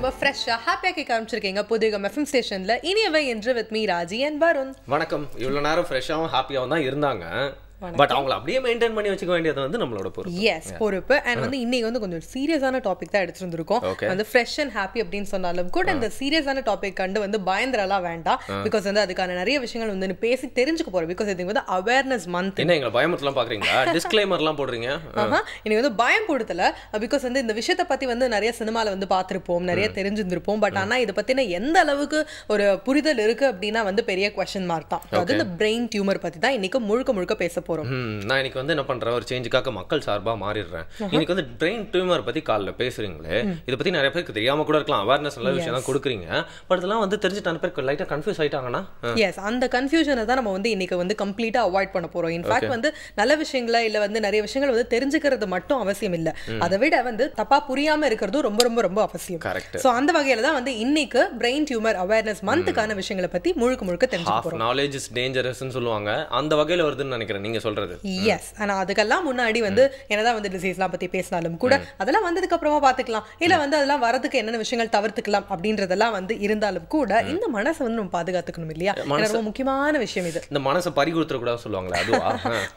ரொம்ப ஃப்ரெஷ்ஷா ஹாப்பியா கேட்க ஆரம்பிச்சிருக்கீங்க புதிய எஃப்எம் ஸ்டேஷன்ல இனியவை என்று with me Raji and Varun. வணக்கம். இவ்வளவு நேரம் ஃப்ரெஷ்ஷாவும் ஹாப்பியாவும் தான் இருந்தாங்க. பட் அவங்கள அப்படியே மெயின்டைன் பண்ணி வச்சுக்க வேண்டியது வந்து நம்மளோட பொறுப்பு. எஸ், பொறுப்பு. அண்ட் வந்து இன்னைக்கு வந்து கொஞ்சம் சீரியஸான டாபிக் தான் எடுத்துருந்துருக்கோம். வந்து ஃப்ரெஷ் அண்ட் ஹாப்பி அப்படின்னு சொன்னாலும் கூட இந்த சீரியஸான டாபிக் கண்டு வந்து பயந்துடலாம் வேண்டாம். பிகாஸ் வந்து அதுக்கான நிறைய விஷயங்கள் வந்து பேசி தெரிஞ்சுக்க போறோம். பிகாஸ் இது வந்து அவேர்னஸ் மந்த். என்ன எங்களை பயமுறுத்தலாம் பாக்குறீங்களா? டிஸ்க்ளைமர்லாம் போடுறீங்க. இன்னைக்கு வந்து பயம் கொடுத்தல. பிகாஸ் வந்து இந்த விஷயத்தை பத்தி வந்து நிறைய சினிமால வந்து பார்த்திருப்போம், நிறைய தெரிஞ்சிருந்திருப்போம். பட் ஆனா இதை பத்தின எந்த அளவுக்கு ஒரு புரிதல் இருக்கு அப்படின்னா வந்து பெரிய குவெஸ்சன் மார்க் தான். அது இந்த பிரெயின் டியூமர் பத்தி தான் இன்னைக்கு முழுக்க முழுக்க பேச போறோம். நான் இன்னைக்கு வந்து என்ன பண்றேன், ஒரு சேஞ்சுக்காக மக்கள் சார்பா மாறிடுறேன். இன்னைக்கு வந்து பிரெயின் டியூமர் பத்தி காலைல பேசுறீங்களே, இதை பத்தி நிறைய பேருக்கு தெரியாம கூட இருக்கலாம். அவேர்னஸ் நல்ல விஷயம் தான் கொடுக்குறீங்க. பட் இதெல்லாம் வந்து தெரிஞ்சுட்டு அந்த பேருக்கு லைட்டா கன்ஃபியூஸ் ஆயிட்டாங்கன்னா, எஸ், அந்த கன்ஃபியூஷனை தான் நம்ம வந்து இன்னைக்கு வந்து கம்ப்ளீட்டா அவாய்ட் பண்ண போறோம். இன்ஃபேக்ட் வந்து நல்ல விஷயங்கள இல்ல வந்து நிறைய விஷயங்கள் வந்து தெரிஞ்சுக்கிறது மட்டும் அவசியம் இல்ல, அதை விட வந்து தப்பா புரியாம இருக்கிறதும் ரொம்ப ரொம்ப ரொம்ப அவசியம். சோ அந்த வகையில தான் வந்து இன்னைக்கு பிரெயின் டியூமர் அவேர்னஸ் மந்த்துக்கான விஷயங்களை பத்தி முழுக்க முழுக்க தெரிஞ்சுக்க போறோம். நாலேஜ் இஸ் டேஞ்சரஸ்னு சொல்லுவாங்க, அந்த வகையில வருதுன்னு நினைக்கிறேன் நீங்க சொல்றது. எஸ், ஆனா அதுக்கெல்லாம் முன்னாடி வந்து என்னதான் வந்து டிசீஸ்லாம் பத்தி பேசினாலும் கூட அதெல்லாம் வந்ததுக்கு அப்புறமா பாத்துக்கலாம், இல்ல வந்து அதெல்லாம் வரதுக்கு என்னென்ன விஷயங்கள் தவிர்த்துக்கலாம் அப்படின்றதெல்லாம் வந்து இருந்தாலும் கூட இந்த மனசை வந்து நம்ம பாதுகாத்துக்கணும் இல்லையா? ரொம்ப முக்கியமான விஷயம் இது. இந்த மனசை பறி கொடுத்துட கூடாது சொல்லுவாங்களே, அதுவா?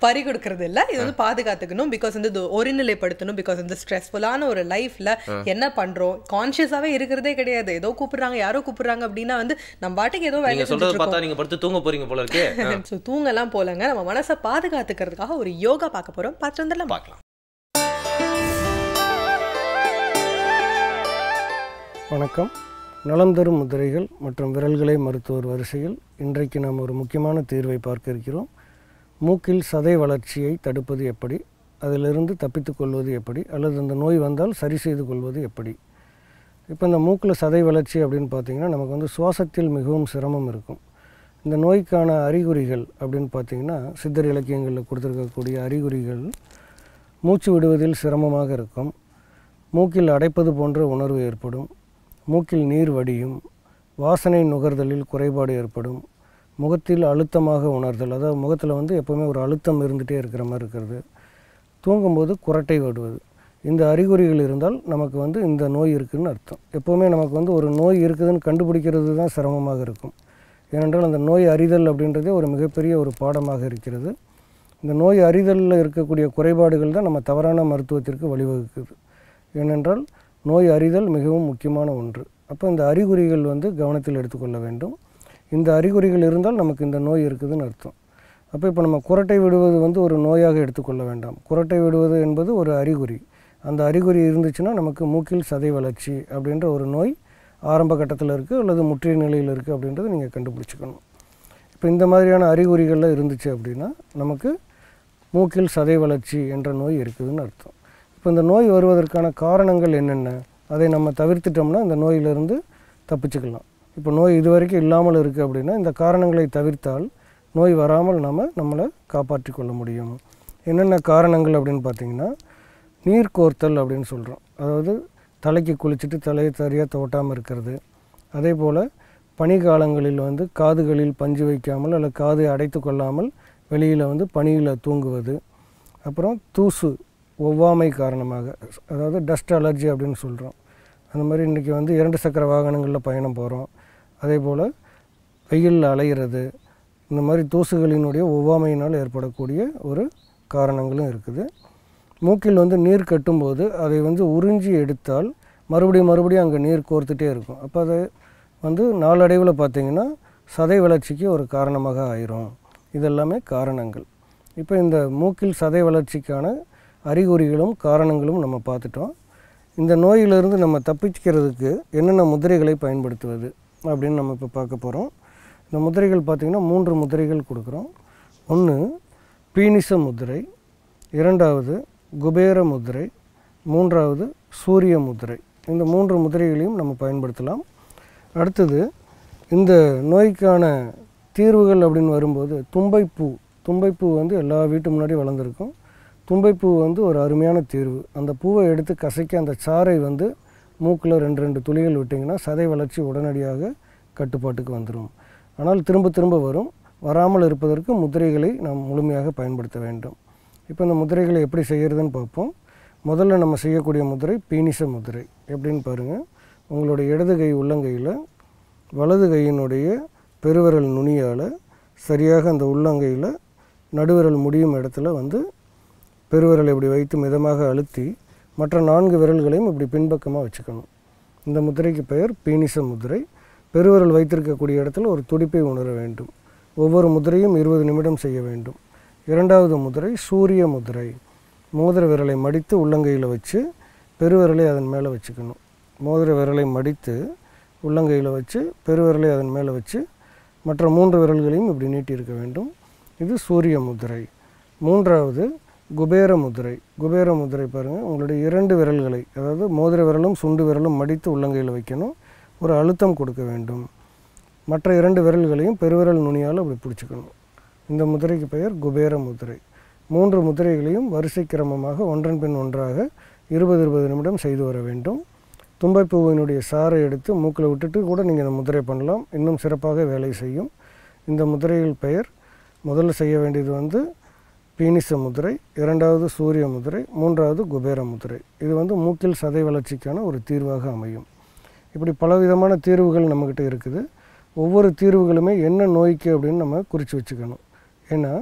பறி கொடுக்கறது இல்ல, இது வந்து பாதுகாத்துக்கணும். பிகாஸ் வந்து ஒருநிலைப்படுத்தணும். பிகாஸ் இந்த ஸ்ட்ரெஸ்ஃபுல்லான ஒரு லைஃப்ல என்ன பண்றோம் கான்சியஸாவே இருக்கிறதே கிடையாது. ஏதோ கூப்பிடுறாங்க, யாரோ கூப்பிடுறாங்க அப்படின்னா வந்து நம்ம பாட்டுக்கு ஏதோ வேலை சொல்றது பார்த்தா நீங்க படுத்து தூங்க போறீங்க போல இருக்கே. சோ தூங்கலாம் போலங்க, நம்ம மனசை பாதுகாத்துக்கிறதுக்காக ஒரு யோகா பார்க்க போறோம். பார்த்து வந்துடலாம். பார்க்கலாம். வணக்கம். நலம் தரும் முதிரைகள் மற்றும் விரல்களை மருத்துவர் வரிசையில் இன்றைக்கு நாம் ஒரு முக்கியமான தீர்வை பார்க்க இருக்கிறோம். மூக்கில் சதை வளர்ச்சியை தடுப்பது எப்படி, அதிலிருந்து தப்பித்துக் கொள்வது எப்படி, அல்லது அந்த நோய் வந்தால் சரி செய்து கொள்வது எப்படி. இப்போ இந்த மூக்கில் சதை வளர்ச்சி அப்படின்னு பார்த்திங்கன்னா நமக்கு வந்து சுவாசத்தில் மிகவும் சிரமம் இருக்கும். இந்த நோய்க்கான அறிகுறிகள் அப்படின்னு பார்த்திங்கன்னா சித்தர் இலக்கியங்களில் கொடுத்துருக்கக்கூடிய அறிகுறிகள் மூச்சு விடுவதில் சிரமமாக இருக்கும், மூக்கில் அடைப்பது போன்ற உணர்வு ஏற்படும், மூக்கில் நீர் வடியும், வாசனை நுகர்தலில் குறைபாடு ஏற்படும், முகத்தில் அழுத்தமாக உணர்தல், அதாவது முகத்தில் வந்து எப்போவுமே ஒரு அழுத்தம் இருந்துகிட்டே இருக்கிற மாதிரி இருக்கிறது, தூங்கும்போது குரட்டை வருவது. இந்த அறிகுறிகள் இருந்தால் நமக்கு வந்து இந்த நோய் இருக்குதுன்னு அர்த்தம். எப்போவுமே நமக்கு வந்து ஒரு நோய் இருக்குதுன்னு கண்டுபிடிக்கிறது தான் சிரமமாக இருக்கும். ஏனென்றால் அந்த நோய் அறிதல் அப்படின்றதே ஒரு மிகப்பெரிய ஒரு பாடமாக இருக்கிறது. இந்த நோய் அறிதலில் இருக்கக்கூடிய குறைபாடுகள் தான் நம்ம தவறான மருத்துவத்திற்கு வழிவகுக்குது. ஏனென்றால் நோய் அறிதல் மிகவும் முக்கியமான ஒன்று. அப்போ இந்த அறிகுறிகள் வந்து கவனத்தில் எடுத்துக்கொள்ள வேண்டும். இந்த அறிகுறிகள் இருந்தால் நமக்கு இந்த நோய் இருக்குதுன்னு அர்த்தம். அப்போ இப்போ நம்ம குரட்டை விடுவது வந்து ஒரு நோயாக எடுத்துக்கொள்ள வேண்டாம். குரட்டை விடுவது என்பது ஒரு அறிகுறி. அந்த அறிகுறி இருந்துச்சுன்னா நமக்கு மூக்கில் சதை வளர்ச்சி அப்படின்ற ஒரு நோய் ஆரம்ப கட்டத்தில் இருக்குது அல்லது முற்றிய நிலையில் இருக்குது அப்படின்றத நீங்கள் கண்டுபிடிச்சிக்கணும். இப்போ இந்த மாதிரியான அறிகுறிகள்லாம் இருந்துச்சு அப்படின்னா நமக்கு மூக்கில் சதை வளர்ச்சி என்ற நோய் இருக்குதுன்னு அர்த்தம். இப்போ இந்த நோய் வருவதற்கான காரணங்கள் என்னென்ன, அதை நம்ம தவிர்த்துட்டோம்னா இந்த நோயிலிருந்து தப்பிச்சுக்கலாம். இப்போ நோய் இதுவரைக்கும் இல்லாமல் இருக்குது அப்படின்னா இந்த காரணங்களை தவிர்த்தால் நோய் வராமல் நம்மளை காப்பாற்றி கொள்ள முடியும். என்னென்ன காரணங்கள் அப்படின்னு பார்த்திங்கன்னா நீர் கோர்த்தல் அப்படின்னு சொல்கிறோம். அதாவது தலைக்கு குளிச்சுட்டு தலையை சரியாக தோட்டாமல் இருக்கிறது. அதே போல் பனிக்காலங்களில் வந்து காதுகளில் பஞ்சு வைக்காமல் அல்லது காது அடைத்து கொள்ளாமல் வெளியில் வந்து பனியில் தூங்குவது. அப்புறம் தூசு ஒவ்வாமை காரணமாக, அதாவது டஸ்ட் அலர்ஜி அப்படின்னு சொல்கிறோம். அந்த மாதிரி இன்றைக்கி வந்து 2 சக்கர வாகனங்களில் பயணம் போகிறோம், அதே போல் வெயிலில் அலைகிறது. இந்த மாதிரி தூசுகளினுடைய ஒவ்வாமையினால் ஏற்படக்கூடிய ஒரு காரணங்களும் இருக்குது. மூக்கில் வந்து நீர் கட்டும்போது அதை வந்து உறிஞ்சி எடுத்தால் மறுபடியும் அங்கே நீர் கோர்த்துட்டே இருக்கும். அப்போ அதை வந்து நாளடைவில் பார்த்திங்கன்னா சதை வளர்ச்சிக்கு ஒரு காரணமாக ஆயிரும். இதெல்லாமே காரணங்கள். இப்போ இந்த மூக்கில் சதை வளர்ச்சிக்கான அறிகுறிகளும் காரணங்களும் நம்ம பார்த்துட்டோம். இந்த நோயிலிருந்து நம்ம தப்பிக்கிறதுக்கு என்னென்ன முதிரைகளை பயன்படுத்துவது அப்படின்னு நம்ம இப்போ பார்க்க போகிறோம். இந்த முதிரைகள் பார்த்திங்கன்னா 3 முதிரைகள் கொடுக்குறோம். ஒன்று பீனிச முதிரை, 2வது குபேர முதிரை, 3வது சூரிய முதிரை. இந்த 3 முதிரைகளையும் நம்ம பயன்படுத்தலாம். அடுத்தது இந்த நோய்க்கான தீர்வுகள் அப்படின்னு வரும்போது தும்பைப்பூ வந்து எல்லா வீட்டு முன்னாடி வளர்ந்துருக்கும். தும்பைப்பூ வந்து ஒரு அருமையான தீர்வு. அந்த பூவை எடுத்து கசக்கி அந்த சாறை வந்து மூக்கில் 2 துளிகள் விட்டிங்கன்னா சதை வளர்ச்சி உடனடியாக கட்டுப்பாட்டுக்கு வந்துடும். ஆனால் திரும்ப வரும். வராமல் இருப்பதற்கு முதிரைகளை நாம் முழுமையாக பயன்படுத்த வேண்டும். இப்போ இந்த முதிரைகளை எப்படி செய்கிறதுன்னு பார்ப்போம். முதல்ல நம்ம செய்யக்கூடிய முதிரை பீனிச முதிரை. எப்படின்னு பாருங்கள். உங்களுடைய இடது கை உள்ளங்கையில் வலது கையினுடைய பெருவிரல் நுனியால் சரியாக அந்த உள்ளங்கையில் நடுவிரல் முடியும் இடத்துல வந்து பெருவிரலை இப்படி வைத்து மிதமாக அழுத்தி மற்ற 4 விரல்களையும் இப்படி பின்பக்கமாக வச்சுக்கணும். இந்த முத்திரைக்கு பெயர் பீனிச முத்திரை. பெருவிரல் வைத்திருக்கக்கூடிய இடத்துல ஒரு துடிப்பை உணர வேண்டும். ஒவ்வொரு முதிரையும் 20 நிமிடம் செய்ய வேண்டும். 2வது முதிரை சூரிய முதிரை. மோதிர விரலை மடித்து உள்ளங்கையில் வச்சு பெருவிரலை அதன் மேலே வச்சுக்கணும். மோதிர விரலை மடித்து உள்ளங்கையில் வச்சு பெருவிரலை அதன் மேலே வச்சு மற்ற 3 விரல்களையும் இப்படி நீட்டியிருக்க வேண்டும். இது சூரிய முதிரை. 3வது குபேர முதிரை. குபேர முதிரை பாருங்கள், உங்களுடைய 2 விரல்களை, அதாவது மோதிர விரலும் சுண்டு விரலும் மடித்து உள்ளங்கையில் வைக்கணும். ஒரு அழுத்தம் கொடுக்க வேண்டும். மற்ற 2 விரல்களையும் பெருவிரல் நுனியால் அப்படி பிடிச்சிக்கணும். இந்த முதிரைக்கு பெயர் குபேர முதிரை. 3 முதிரைகளையும் வரிசை கிரமமாக ஒன்றன் பின் ஒன்றாக 20 நிமிடம் செய்து வர வேண்டும். தும்பைப்பூவினுடைய சாறை எடுத்து மூக்கில் விட்டுட்டு கூட நீங்கள் இந்த முதிரை பண்ணலாம், இன்னும் சிறப்பாக வேலை செய்யும். இந்த முதிரைகள் பெயர் முதல்ல செய்ய வேண்டியது வந்து பீனிச முதிரை, 2வது சூரிய முதிரை, 3வது குபேர முதிரை. இது வந்து மூக்கில் சதை வளர்ச்சிக்கான ஒரு தீர்வாக அமையும். இப்படி பலவிதமான தீர்வுகள் நம்மக்கிட்ட இருக்குது. ஒவ்வொரு தீர்வுகளுமே என்ன நோய்க்கு அப்படின்னு நம்ம குறித்து வச்சுக்கணும். ஏன்னா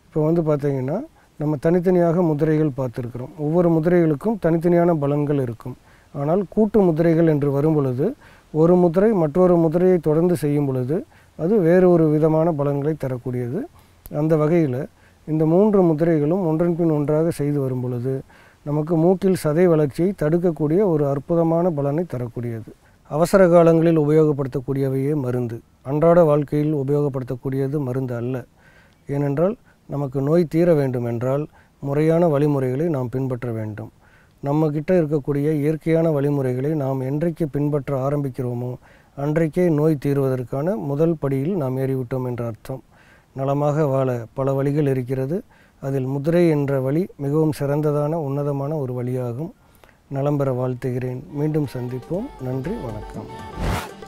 இப்போ வந்து பார்த்திங்கன்னா நம்ம தனித்தனியாக முதிரைகள் பார்த்துருக்குறோம். ஒவ்வொரு முதிரைகளுக்கும் தனித்தனியான பலன்கள் இருக்கும். ஆனால் கூட்டு முதிரைகள் என்று வரும் பொழுது ஒரு முதிரை மற்றொரு முதிரையை தொடர்ந்து செய்யும் பொழுது அது வேறு ஒரு விதமான பலன்களை தரக்கூடியது. அந்த வகையில் இந்த 3 முதிரைகளும் ஒன்றன் பின் ஒன்றாக செய்து வரும் பொழுது நமக்கு மூக்கில் சதை வளர்ச்சியை தடுக்கக்கூடிய ஒரு அற்புதமான பலனை தரக்கூடியது. அவசர காலங்களில் உபயோகப்படுத்தக்கூடியவையே மருந்து. அன்றாட வாழ்க்கையில் உபயோகப்படுத்தக்கூடியது மருந்து அல்ல. ஏனென்றால் நமக்கு நோய் தீர வேண்டும் என்றால் முறையான வழிமுறைகளை நாம் பின்பற்ற வேண்டும். நம்மக்கிட்ட இருக்கக்கூடிய இயற்கையான வழிமுறைகளை நாம் என்றைக்கு பின்பற்ற ஆரம்பிக்கிறோமோ அன்றைக்கே நோய் தீர்வதற்கான முதல் படியில் நாம் ஏறிவிட்டோம் என்ற அர்த்தம். நலமாக வாழ பல வழிகள் இருக்கிறது. அதில் முதிரை என்ற வழி மிகவும் சிறந்ததான உன்னதமான ஒரு வழியாகும். நலம் பெற வாழ்த்துகிறேன். மீண்டும் சந்திப்போம். நன்றி, வணக்கம்.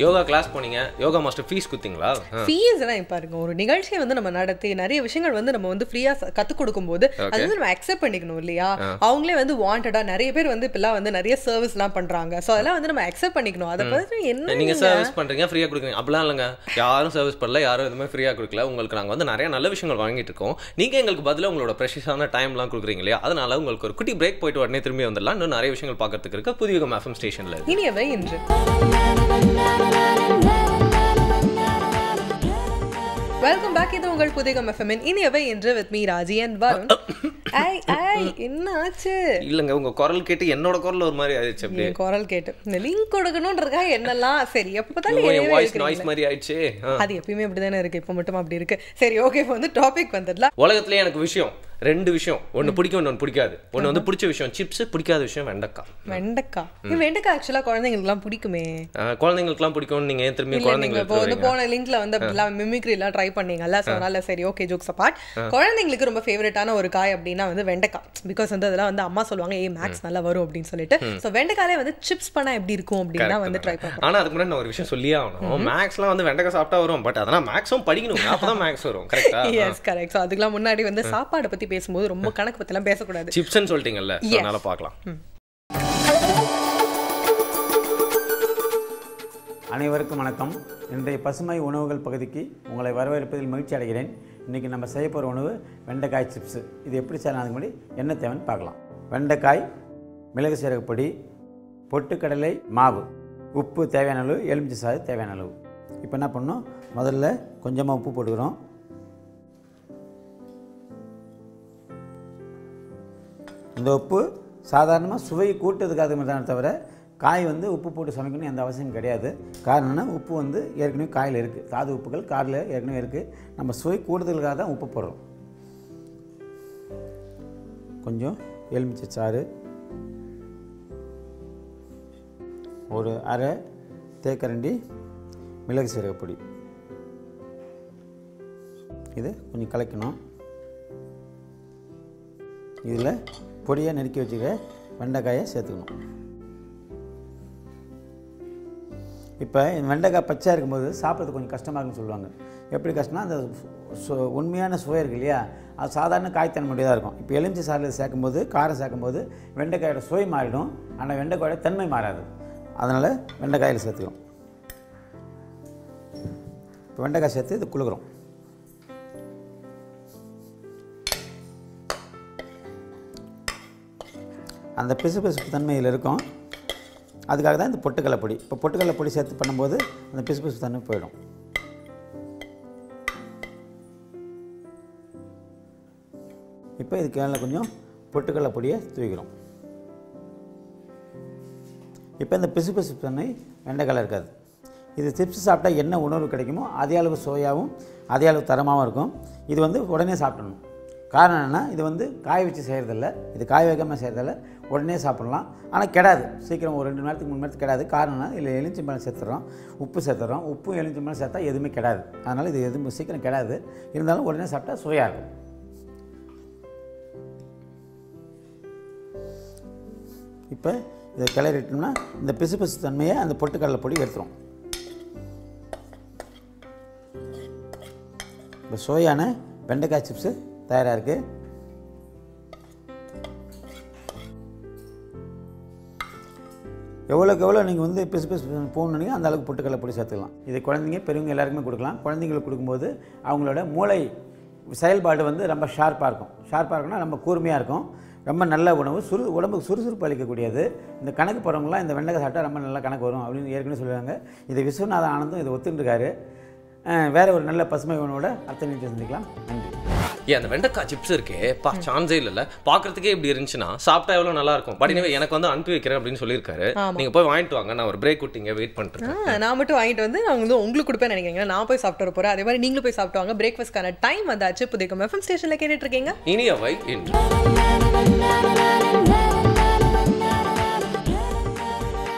யோகா கிளாஸ் போனீங்க, யோகா மாஸ்டர் ஃபீஸ் கொடுத்தீங்களா? ஃபீஸ்லாம் பாருங்க, ஒரு நிகழ்ச்சியை வந்து நம்ம நடத்தி நிறைய விஷயங்கள் வந்து நம்ம வந்து ஃப்ரீயா கற்றுக் கொடுக்கும்போது அது வந்து நம்ம அக்செப்ட் பண்ணிக்கணும் இல்லையா? அவங்களே வந்து வாண்டடா நிறைய பேர் வந்து இப்பெல்லாம் வந்து நிறைய சர்வீஸ்லாம் பண்றாங்க. ஸோ அதெல்லாம் வந்து நம்ம அக்செப்ட் பண்ணிக்கணும். அதை பற்றி என்ன நீங்க சர்வீஸ் பண்றீங்க, ஃப்ரீயா கொடுக்குறீங்க அப்படிலாம் இல்லைங்க. யாரும் சர்வீஸ் பண்ணல, யாரும் எதுவுமே ஃப்ரீயா கொடுக்கல. உங்களுக்கு நாங்கள் வந்து நிறைய நல்ல விஷயங்கள் வாங்கிட்டு இருக்கோம். நீங்க எங்களுக்கு பதிலாக உங்களோட ப்ரெஷஸான டைம்லாம் கொடுக்குறீங்க இல்லையா? அதனால உங்களுக்கு ஒரு குட்டி பிரேக் போயிட்டு உடனே திரும்பி வந்துடலாம். இன்னும் நிறைய விஷயங்கள் பார்க்கறதுக்கு இருக்க புதிய FM ஸ்டேஷன்ல இனியவை இன்று. Welcome back. இது உங்கள் புதிய FM இனியவை இன்று with me Raji and Varun. என்ன ஆச்சு? இல்லங்க, உங்க குரல் கேட்டு என்னோட குரல் ஒரு மாதிரி ஆயிடுச்சு. அப்படியே குரல் கேட்டு இந்த லிங்க் கொடுக்கணும்ன்றதுக்காக என்னெல்லாம் சரி எப்பதானே வாய்ஸ் நாய்ஸ் மாதிரி ஆயிடுச்சு. அது எப்பயுமே அப்படிதானே இருக்கு, இப்ப மட்டும் அப்படி இருக்கு. சரி, ஓகே, இப்போ வந்து டாபிக் வந்துடலாம். உலகத்திலே எனக்கு விஷயம் 2 விஷயம், ஒன்னு பிடிக்கும் ஒன்னு பிடிக்காது. ஒன்னு வந்து பிடிச்ச விஷயம் சிப்ஸ், பிடிக்காத விஷயம் வெண்டைக்காய். வெண்டைக்காய் ஆக்சுவலா குழந்தைங்களுக்குலாம் பிடிக்குமே. குழந்தைங்களுக்குலாம் பிடிக்கும். நீங்க ஏன் திரும்பி குழந்தைங்களுக்கு வந்து போன லிங்க்ல வந்து அப்படிலாம் மிமிக்ரி எல்லாம் ட்ரை பண்ணீங்கல்ல, சோ அதனால சரி, ஓகே, ஜோக்ஸ் அபார்ட். குழந்தைங்களுக்கு ரொம்ப ஃபேவரட்டான ஒரு காய் அப்படின்னா வந்து வெண்டைக்காய். பிகாஸ் வந்து அதெல்லாம் வந்து அம்மா சொல்லுவாங்க மேக்ஸ் நல்லா வரும் அப்படின்னு சொல்லிட்டு. சோ வெண்டைக்காயிலே வந்து சிப்ஸ் பண்ணா எப்படி இருக்கும் அப்படின்னா வந்து ட்ரை பண்ணுவோம். ஆனா அதுக்கு முன்னாடி நான் ஒரு விஷயம் சொல்லியே ஆகணும். மேக்ஸ்லாம் வந்து வெண்டைக்காய் சாப்பிட்டா வரும், பட் அதெல்லாம் மேக்ஸும் படிக்கணும், அப்பதான் மேக்ஸ் வரும். கரெக்ட்டா? S, correct. சோ அதுக்கெல்லாம் முன்னாடி வந்து சாப்பாடு பத்தி பேசும்போது ரொம்ப கணக்கு பத்திலாம் பேசக்கூடாது. சிப்ஸ்னு சொல்லிட்டீங்கல்ல, அதனால பார்க்கலாம். அனைவருக்கும் வணக்கம். இன்றைய பசுமை உணவுகள் பகுதிக்கு உங்களை வரவேற்பதில் மகிழ்ச்சி அடைகிறேன். இன்றைக்கி நம்ம செய்ய போகிற உணவு வெண்டைக்காய் சிப்ஸு. இது எப்படி செய்யலாம், அதுக்கு முன்னாடி என்ன தேவைன்னு பார்க்கலாம். வெண்டைக்காய், மிளகு சீரகப்பொடி, பொட்டுக்கடலை மாவு, உப்பு தேவையான அளவு, எலுமிச்சை சாறு தேவையான அளவு. இப்போ என்ன பண்ணணும், முதல்ல கொஞ்சமாக உப்பு போட்டுக்கிறோம். இந்த உப்பு சாதாரணமாக சுவையை கூட்டுறதுக்காக மட்டும் தவிர காய் வந்து உப்பு போட்டு சமைக்கணும் எந்த அவசியம் கிடையாது. காரணம்னா உப்பு வந்து ஏற்கனவே காயில் இருக்குது, தாது உப்புகள் காரில் ஏற்கனவே இருக்குது. நம்ம சுவை கூடுதலுக்காக தான் உப்பு போடுறோம். கொஞ்சம் எலுமிச்சை சாறு, ஒரு அரை தேக்கரண்டி மிளகு சீரகப்பொடி, இது கொஞ்சம் கலக்கணும். இதில் பொடியாக நறுக்கி வச்சுக்க வெண்டைக்காயை சேர்த்துக்கணும். இப்போ வெண்டைக்காய் பச்சையாக இருக்கும்போது சாப்பிட்றது கொஞ்சம் கஷ்டமாக இருக்குன்னு சொல்லுவாங்க. எப்படி கஷ்டம்னா, அந்த உண்மையான சுவை இருக்கு இல்லையா, அது சாதாரண காய்த்தன்மையுடையதாக இருக்கும். இப்போ எலுமிச்சை சாறில் சேர்க்கும்போது, காரம் சேர்க்கும்போது வெண்டைக்காயோட சுவை மாறிடும், ஆனால் வெண்டைக்காயோட தன்மை மாறாது. அதனால் வெண்டைக்காயில் சேர்த்துக்கிறோம். இப்போ வெண்டைக்காய் சேர்த்து இது குளுக்குறோம். அந்த பிசுபிசுப்பு தன்மையில் இருக்கும். அதுக்காக தான் இந்த பொட்டுக்கடலை பொடி. இப்போ பொட்டுக்கடலை பொடி சேர்த்து பண்ணும்போது அந்த பிசுபிசுப்பு தன்மை போயிடும். இப்போ இதுக்கு மேலே கொஞ்சம் பொட்டுக்கடலை பொடியை தூவிக்கிறோம். இப்போ இந்த பிசுபிசுப்பு தன்மை வெண்டைக்காயில் இருக்காது. இது சிப்ஸ் சாப்பிட்டா என்ன உணர்வு கிடைக்குமோ அதே அளவு சோயாவும் அதே அளவு தரமாகவும் இருக்கும். இது வந்து உடனே சாப்பிடணும். காரணம் என்னென்னா இது வந்து காய வச்சு செய்கிறதில்ல, இது காய வைக்காமல் செய்கிறதில்ல, உடனே சாப்பிட்லாம். ஆனால் கெடாது, சீக்கிரம் ஒரு 2 மணி நேரத்துக்கு 3 மணி நேரத்துக்கு கெடாது. காரணம்னா இதில் எலுமிச்சம்பழம் சேர்த்துறோம், உப்பு சேர்த்துறோம். உப்பும் எலுமிச்சம்பழம் சேர்த்தா எதுவுமே கெடாது. அதனால் இது எதுவும் சீக்கிரம் கெடாது. இருந்தாலும் உடனே சாப்பிட்டா சுவையாக இருக்கும். இப்போ இதை கிளறிட்டோம்னா இந்த பிசுபிசு தன்மையை அந்த பொட்டுக்கடலை பொடி எடுத்துரும். இப்போ சோயான வெண்டைக்காய் சிப்ஸு தயாராக இருக்குது. எவ்வளோக்கு எவ்வளோ நீங்கள் வந்து பிசுபிசு போகணுன்னீங்க அந்த அளவுக்கு பொட்டுக்கடலை பொடி சேர்த்துக்கலாம். இது குழந்தைங்க பெரியவங்க எல்லாருக்குமே கொடுக்கலாம். குழந்தைங்களுக்கு கொடுக்கும்போது அவங்களோட மூளை செயல்பாடு வந்து ரொம்ப ஷார்ப்பாக இருக்கும். ஷார்ப்பாக இருக்குன்னா ரொம்ப கூர்மையாக இருக்கும். ரொம்ப நல்ல உணவு, உடம்புக்கு சுறுசுறுப்பு அளிக்கக்கூடியது. இந்த கணக்கு போகிறவங்களாம் இந்த வெண்டைக்காய் சாப்பிட்டா ரொம்ப நல்ல கணக்கு வரும் அப்படின்னு ஏற்கனவே சொல்லுவாங்க. இது விஸ்வநாத ஆனந்தும் இதை ஒத்துட்டுருக்காரு. வேறு ஒரு நல்ல பசுமை உணவோட அடுத்த நிகழ்ச்சி சந்திக்கலாம். நன்றி. அந்த வெண்டைக்காய் சிப்ஸ் இருக்கே சான்ஸே இல்ல, பாக்குறதுக்கே இப்படி இருந்துச்சுன்னா சாப்பிட்டா எவ்வளவு நல்லா இருக்கும். பட் எனக்கு வந்து அனுப்பி வைக்கிறேன் அப்படின்னு சொல்லியிருக்காரு. நீங்க போய் வாங்கிட்டு வாங்க, நான் ஒரு பிரேக் விட்டீங்க வெயிட் பண்ணிட்டு நான் மட்டும் வாங்கிட்டு வந்து நான் வந்து உங்களுக்கு கொடுப்பேன் நினைக்கிறீங்க. நான் போய் சாப்பிட்டு போறேன். அதே மாதிரி நீங்களும் போய் சாப்பிட்டு வாங்க. பிரேக்ஃபாஸ்ட்கான டைம் வந்தாச்சு. புதிய எஃப்எம் ஸ்டேஷன்ல கேட்டுட்டு இருக்கீங்க இனியவை இன்று.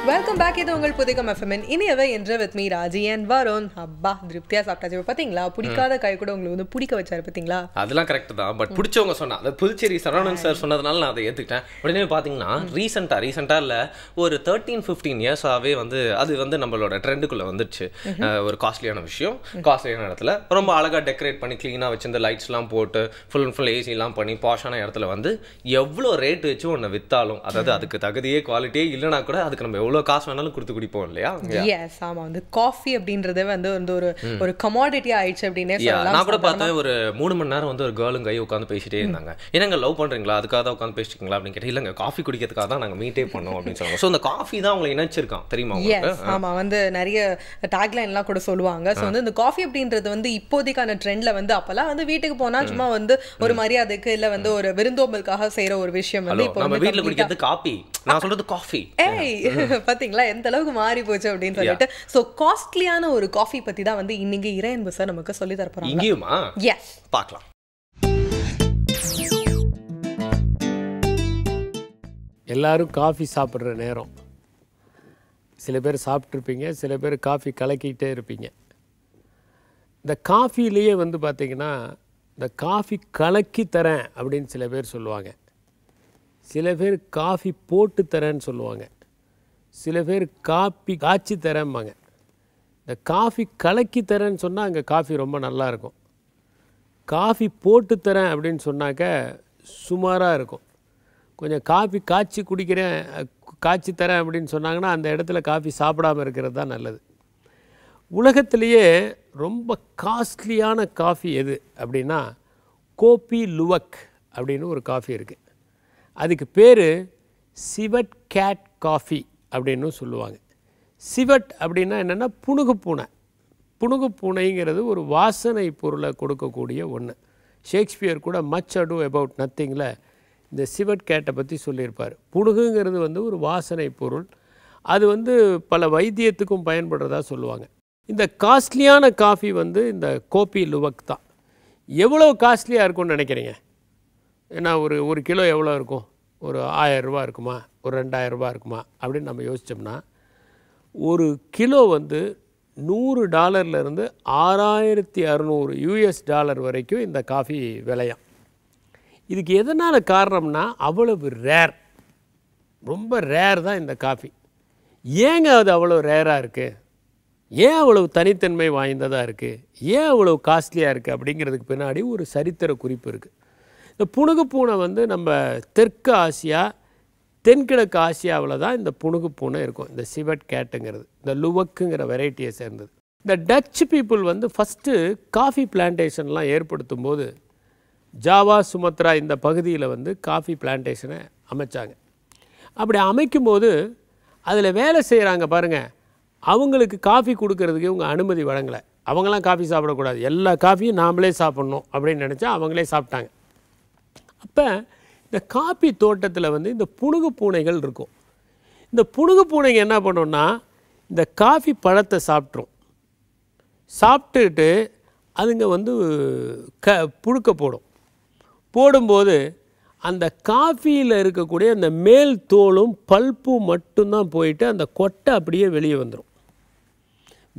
Welcome back. இது உங்கள் புதிகம் எஃப்எம் இனியவை என்று with me Raji and Varun. அப்பா திருப்தியா சாப்பிட்டாச்சு. பாத்தீங்களா, பிடிக்காத காய் கூட உங்களுக்கு வந்து பிடிக்க வச்சாரு பாத்தீங்களா? அதெல்லாம் கரெக்ட் தான். பட் பிடிச்சவங்க சொன்னா அது புதுச்சேரி சரவணன் சார் சொன்னதுனால நான் அதை ஏத்துக்கிட்டேன். உடனே பாத்தீங்கன்னா ரீசெண்டா இல்ல ஒரு 13-15 இயர்ஸாவே வந்து அது வந்து நம்மளோட ட்ரெண்டுக்குள்ள வந்துருச்சு. ஒரு காஸ்ட்லியான விஷயம், காஸ்ட்லியான இடத்துல ரொம்ப அழகா டெக்கரேட் பண்ணி கிளீனா வச்சிருந்த லைட்ஸ் எல்லாம் போட்டு ஃபுல் அண்ட் ஃபுல் ஏசி எல்லாம் பண்ணி பாஷான இடத்துல வந்து எவ்வளவு ரேட் வச்சு ஒன்னு வித்தாலும், அதாவது அதுக்கு தகுதியே குவாலிட்டியே இல்லைன்னா கூட அதுக்கு நம்ம எவ்வளவு காசு வேணாலும் கொடுத்து குடிப்போம் இல்லையா? எஸ், ஆமா. வந்து காஃபி அப்படின்றதே வந்து ஒரு கமாடிட்டி ஆயிடுச்சு அப்படின்னே சொல்லலாம். நான் கூட பார்த்தேன் ஒரு 3 மணி நேரம் வந்து ஒரு கேர்ளும் கை உட்காந்து பேசிட்டே இருந்தாங்க. என்னங்க லவ் பண்றீங்களா, அதுக்காக தான் உட்காந்து பேசிட்டீங்களா அப்படின்னு கேட்டேன். இல்லங்க காஃபி குடிக்கிறதுக்காக தான் நாங்க மீட்டே பண்ணோம் அப்படின்னு சொல்லுவாங்க. ஸோ அந்த காஃபி தான் அவங்களை இணைச்சிருக்கான் தெரியுமா உங்களுக்கு? ஆமா, வந்து நிறைய டாக்லைன் எல்லாம் கூட சொல்லுவாங்க. ஸோ வந்து இந்த காஃபி அப்படின்றது வந்து இப்போதைக்கான ட்ரெண்ட்ல வந்து அப்பெல்லாம் வந்து வீட்டுக்கு போனா சும்மா வந்து ஒரு மரியாதைக்கு இல்ல வந்து ஒரு விருந்தோம்பலுக்காக செய்யற ஒரு விஷயம் வந்து இப்போ நம்ம வீட்டுல குடிக்கிறது காபி, நான் சொல்றது காஃபி. பாத்தீங்களா எந்த அளவுக்கு மாறி போச்சு அப்படின்னு சொல்லிட்டு. சோ காஸ்ட்லியான ஒரு காஃபி பத்தி தான் வந்து இன்னைக்கு இறையன்பு சார் நமக்கு சொல்லி தர போறாங்க. இங்கேயுமா? எஸ், பார்க்கலாம். எல்லாரும் காஃபி சாப்பிட்ற நேரம். சில பேர் சாப்பிட்ருப்பீங்க, சில பேர் காஃபி கலக்கிட்டே இருப்பீங்க. இந்த காஃபிலேயே வந்து பார்த்திங்கன்னா இந்த காஃபி கலக்கி தரேன் அப்படின்னு சில பேர் சொல்லுவாங்க. சில பேர் காஃபி போட்டு தரேன்னு சொல்லுவாங்க. சில பேர் காஃபி காய்ச்சி தரேம்பாங்க. இந்த காஃபி கலக்கி தரேன்னு சொன்னால் அங்கே காஃபி ரொம்ப நல்லாயிருக்கும். காஃபி போட்டு தரேன் அப்படின்னு சொன்னாக்க சுமாராக இருக்கும். கொஞ்சம் காஃபி காய்ச்சி குடிக்கிறேன், காய்ச்சி தரேன் அப்படின்னு சொன்னாங்கன்னா அந்த இடத்துல காஃபி சாப்பிடாமல் இருக்கிறது தான் நல்லது. உலகத்திலேயே ரொம்ப காஸ்ட்லியான காஃபி எது அப்படின்னா கோபி லுவக் அப்படின்னு ஒரு காஃபி இருக்குது. அதுக்கு பேர் சிவட் கேட் காஃபி அப்படின்னு சொல்லுவாங்க. சிவட் அப்படின்னா என்னென்னா புணுகு பூனை. புணுகு பூனைங்கிறது ஒரு வாசனை பொருளை கொடுக்கக்கூடிய ஒன்று. ஷேக்ஸ்பியர் கூட மச் அடு அபவுட் நத்திங்கில் இந்த சிவட் கேட்டை பற்றி சொல்லியிருப்பார். புணுகுங்கிறது வந்து ஒரு வாசனை பொருள். அது வந்து பல வைத்தியத்துக்கும் பயன்படுறதா சொல்லுவாங்க. இந்த காஸ்ட்லியான காஃபி வந்து இந்த கோபி லுவக் தான். எவ்வளோ காஸ்ட்லியாக இருக்கும்னு நினைக்கிறீங்க? ஏன்னா ஒரு கிலோ எவ்வளோ இருக்கும்? ஒரு 1000 ரூபா இருக்குமா, ஒரு 2000 ரூபா இருக்குமா அப்படின்னு நம்ம யோசித்தோம்னா ஒரு கிலோ வந்து $100 $6600 US வரைக்கும் இந்த காஃபி விலையாம். இதுக்கு எதனால் காரணம்னா அவ்வளவு ரேர், ரொம்ப ரேர் தான் இந்த காஃபி. ஏங்க அது அவ்வளோ ரேராக இருக்குது, ஏன் அவ்வளவு தனித்தன்மை வாய்ந்ததாக இருக்குது, ஏன் அவ்வளோ காஸ்ட்லியாக இருக்குது அப்படிங்கிறதுக்கு பின்னாடி ஒரு சரித்திர குறிப்பு இருக்குது. இந்த புணுகு பூனை வந்து நம்ம தெற்கு ஆசியா, தென்கிழக்கு ஆசியாவில் தான் இந்த புனுகு பூனை இருக்கும். இந்த சிவட் கேட்டுங்கிறது இந்த லுவக்குங்கிற வெரைட்டியை சேர்ந்தது. இந்த டச் பீப்புள் வந்து ஃபஸ்ட்டு காஃபி பிளான்டேஷன்லாம் ஏற்படுத்தும் போது ஜாவா சுமத்ரா இந்த பகுதியில் வந்து காஃபி பிளான்டேஷனை அமைச்சாங்க. அப்படி அமைக்கும்போது அதில் வேலை செய்கிறாங்க பாருங்கள், அவங்களுக்கு காஃபி கொடுக்கறதுக்கு இவங்க அனுமதி வழங்கலை. அவங்களாம் காஃபி சாப்பிடக்கூடாது, எல்லா காஃபியும் நாமளே சாப்பிட்ணும் அப்படின்னு நினச்சா அவங்களே சாப்பிட்டாங்க. அப்போ இந்த காஃபி தோட்டத்தில் வந்து இந்த புனுகு பூனைகள் இருக்கும். இந்த புனுகு பூனைங்க என்ன பண்ணோன்னா இந்த காஃபி பழத்தை சாப்பிட்டுட்டு அதுங்க வந்து புழுக்க போடும்போது அந்த காஃபியில் இருக்கக்கூடிய அந்த மேல் தோலும் பல்ப்பும் மட்டும்தான் போயிட்டு அந்த கொட்டை அப்படியே வெளியே வந்துடும்.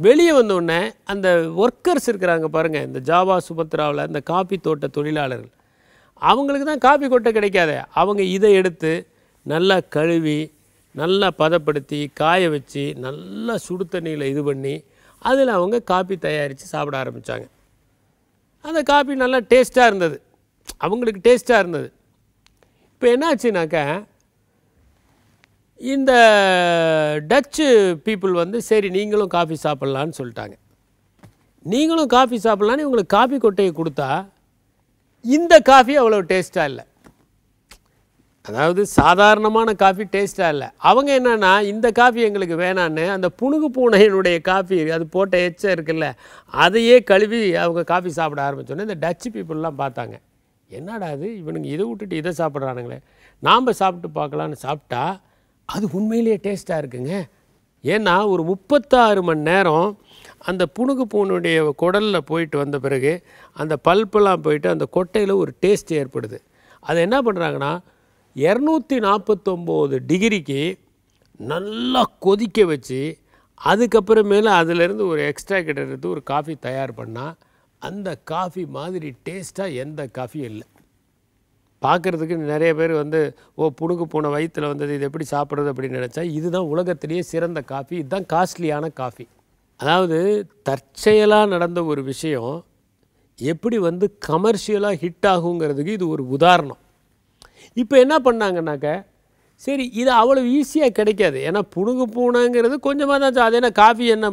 வெளியே வந்தோடனே அந்த ஒர்க்கர்ஸ் இருக்கிறாங்க பாருங்கள், இந்த ஜாவா சுமத்ராவில் இந்த காஃபி தோட்ட தொழிலாளர்கள், அவங்களுக்கு தான் காஃபி கொட்டை கிடைக்காது. அவங்க இதை எடுத்து நல்லா கழுவி நல்லா பதப்படுத்தி காய வச்சு நல்லா சுடு தண்ணியில் இது பண்ணி அதில் அவங்க காஃபி தயாரித்து சாப்பிட ஆரம்பித்தாங்க. அந்த காஃபி நல்லா டேஸ்ட்டாக இருந்தது, அவங்களுக்கு டேஸ்ட்டாக இருந்தது. இப்போ என்னாச்சுனாக்கா இந்த டச்சு பீப்புள் வந்து சரி நீங்களும் காஃபி சாப்பிட்லான்னு சொல்லிட்டாங்க. நீங்களும் காஃபி சாப்பிட்லான்னு இவங்களுக்கு காஃபி கொட்டையை கொடுத்தா இந்த காஃபி அவ்வளோ டேஸ்ட்டாக இல்லை. அதாவது சாதாரணமான காஃபி டேஸ்ட்டாக இல்லை. அவங்க என்னென்னா இந்த காஃபி எங்களுக்கு வேணான்னு அந்த புனுகு பூனையினுடைய காஃபி அது போட்ட எச்சம் இருக்குல்ல அதையே கழுவி அவங்க காஃபி சாப்பிட ஆரம்பித்தோன்னே இந்த டச்சு பீப்புளெலாம் பார்த்தாங்க, என்னடா அது இவனுங்க இதை விட்டுட்டு இதை சாப்பிட்றானுங்களே, நாம் சாப்பிட்டு பார்க்கலான்னு சாப்பிட்டா அது உண்மையிலேயே டேஸ்ட்டாக இருக்குங்க. ஏன்னா ஒரு 36 மணி நேரம் அந்த புனுகு பூனுடைய குடலில் போயிட்டு வந்த பிறகு அந்த பல்பெல்லாம் போயிட்டு அந்த கொட்டையில் ஒரு டேஸ்ட் ஏற்படுது. அதை என்ன பண்ணுறாங்கன்னா 249 டிகிரிக்கு நல்லா கொதிக்க வச்சு அதுக்கப்புறமேல அதிலேருந்து ஒரு எக்ஸ்ட்ராக்ட் எடுத்து ஒரு காஃபி தயார் பண்ணால் அந்த காஃபி மாதிரி டேஸ்ட்டாக எந்த காஃபியும் இல்லை. பார்க்குறதுக்கு நிறைய பேர் வந்து புனுகு பூனை வயிற்றில் வந்தது இது எப்படி சாப்பிட்றது அப்படின்னு நினச்சா இதுதான் உலகத்திலேயே சிறந்த காஃபி, இதுதான் காஸ்ட்லியான காஃபி. அதாவது தற்செயலாக நடந்த ஒரு விஷயம் எப்படி வந்து கமர்ஷியலாக ஹிட் ஆகுங்கிறதுக்கு இது ஒரு உதாரணம். இப்போ என்ன பண்ணாங்கன்னாக்க சரி இது அவ்வளோ ஈஸியாக கிடைக்காது, ஏன்னா புனுகு பூனைங்கிறது கொஞ்சமாக தான் அது என்ன காஃபி என்ன